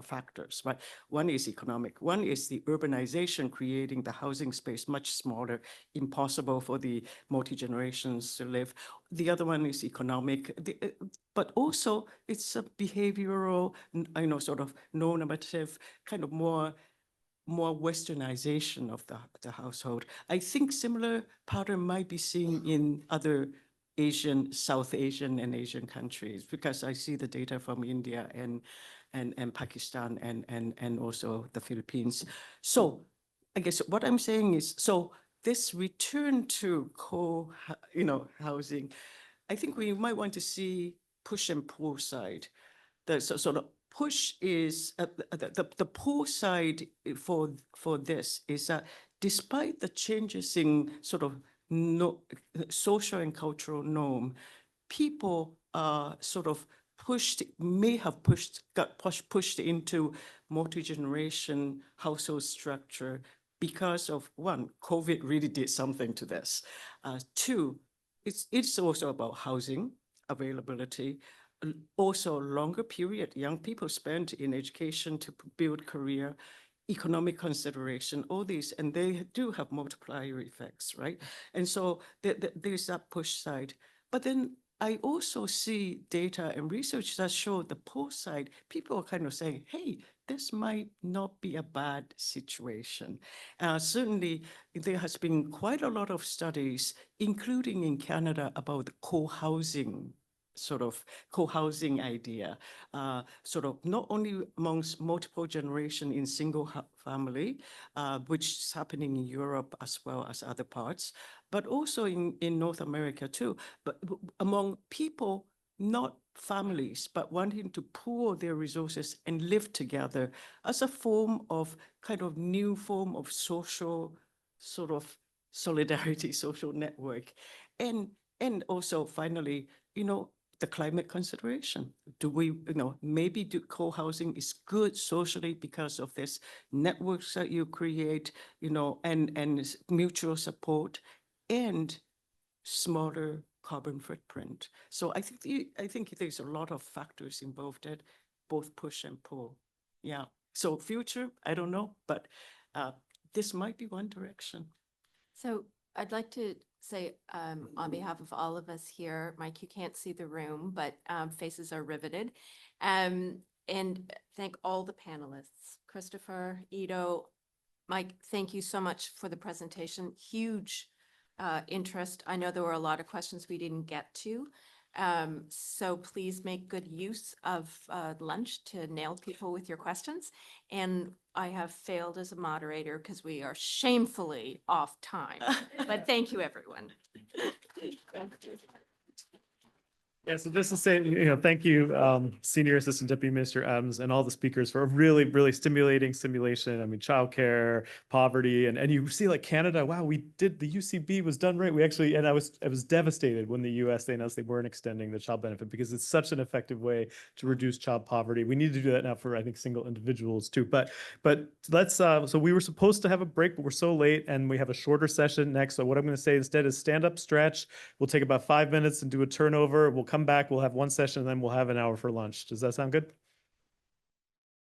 factors, right? One is economic, one is the urbanization creating the housing space much smaller, impossible for the multi-generations to live. The other one is economic, but also it's a behavioral, you know, sort of normative, kind of more westernization of the household. I think similar pattern might be seen in other South Asian and Asian countries, because I see the data from India and Pakistan and also the Philippines. So I guess what I'm saying is, so this return to housing, I think we might want to see push and pull side. The sort of push is the pull side for this is that despite the changes in sort of social and cultural norm, people are sort of got pushed into multi-generation household structure because of, one, COVID really did something to this. Two, it's also about housing availability. Also, longer period young people spend in education to build career, economic consideration, all these, and they do have multiplier effects, right? And so there's that push side. But then I also see data and research that show the pull side. People are kind of saying, hey, this might not be a bad situation. Certainly, there has been quite a lot of studies, including in Canada, about co-housing idea, sort of not only amongst multiple generation in single family, which is happening in Europe as well as other parts, but also in North America too, but among people, not families, but wanting to pool their resources and live together as a form of kind of new form of social sort of solidarity, social network. And also finally, you know, the climate consideration. Do we, maybe co-housing is good socially because of this networks that you create, and mutual support and smaller carbon footprint. So I think there's a lot of factors involved that both push and pull. Yeah. So future, I don't know, but this might be one direction. So I'd like to say on behalf of all of us here, Mike, you can't see the room, but faces are riveted. And thank all the panelists, Christopher, Ido, Mike, thank you so much for the presentation. Huge interest. I know there were a lot of questions we didn't get to. So please make good use of lunch to nail people with your questions. And I have failed as a moderator because we are shamefully off time. But thank you, everyone. Yeah, so just to say, thank you, Senior Assistant Deputy Minister Adams and all the speakers for a really, really stimulating simulation. I mean, childcare, poverty, and you see like Canada, wow, we did, the UCB was done right. We actually, and I was devastated when the US, they announced they weren't extending the child benefit because it's such an effective way to reduce child poverty. We need to do that now for, I think, single individuals too. But let's, so we were supposed to have a break, but we're so late and we have a shorter session next. So what I'm going to say instead is stand up, stretch. We'll take about 5 minutes and do a turnover. We'll come back, we'll have one session, and then we'll have an hour for lunch. Does that sound good?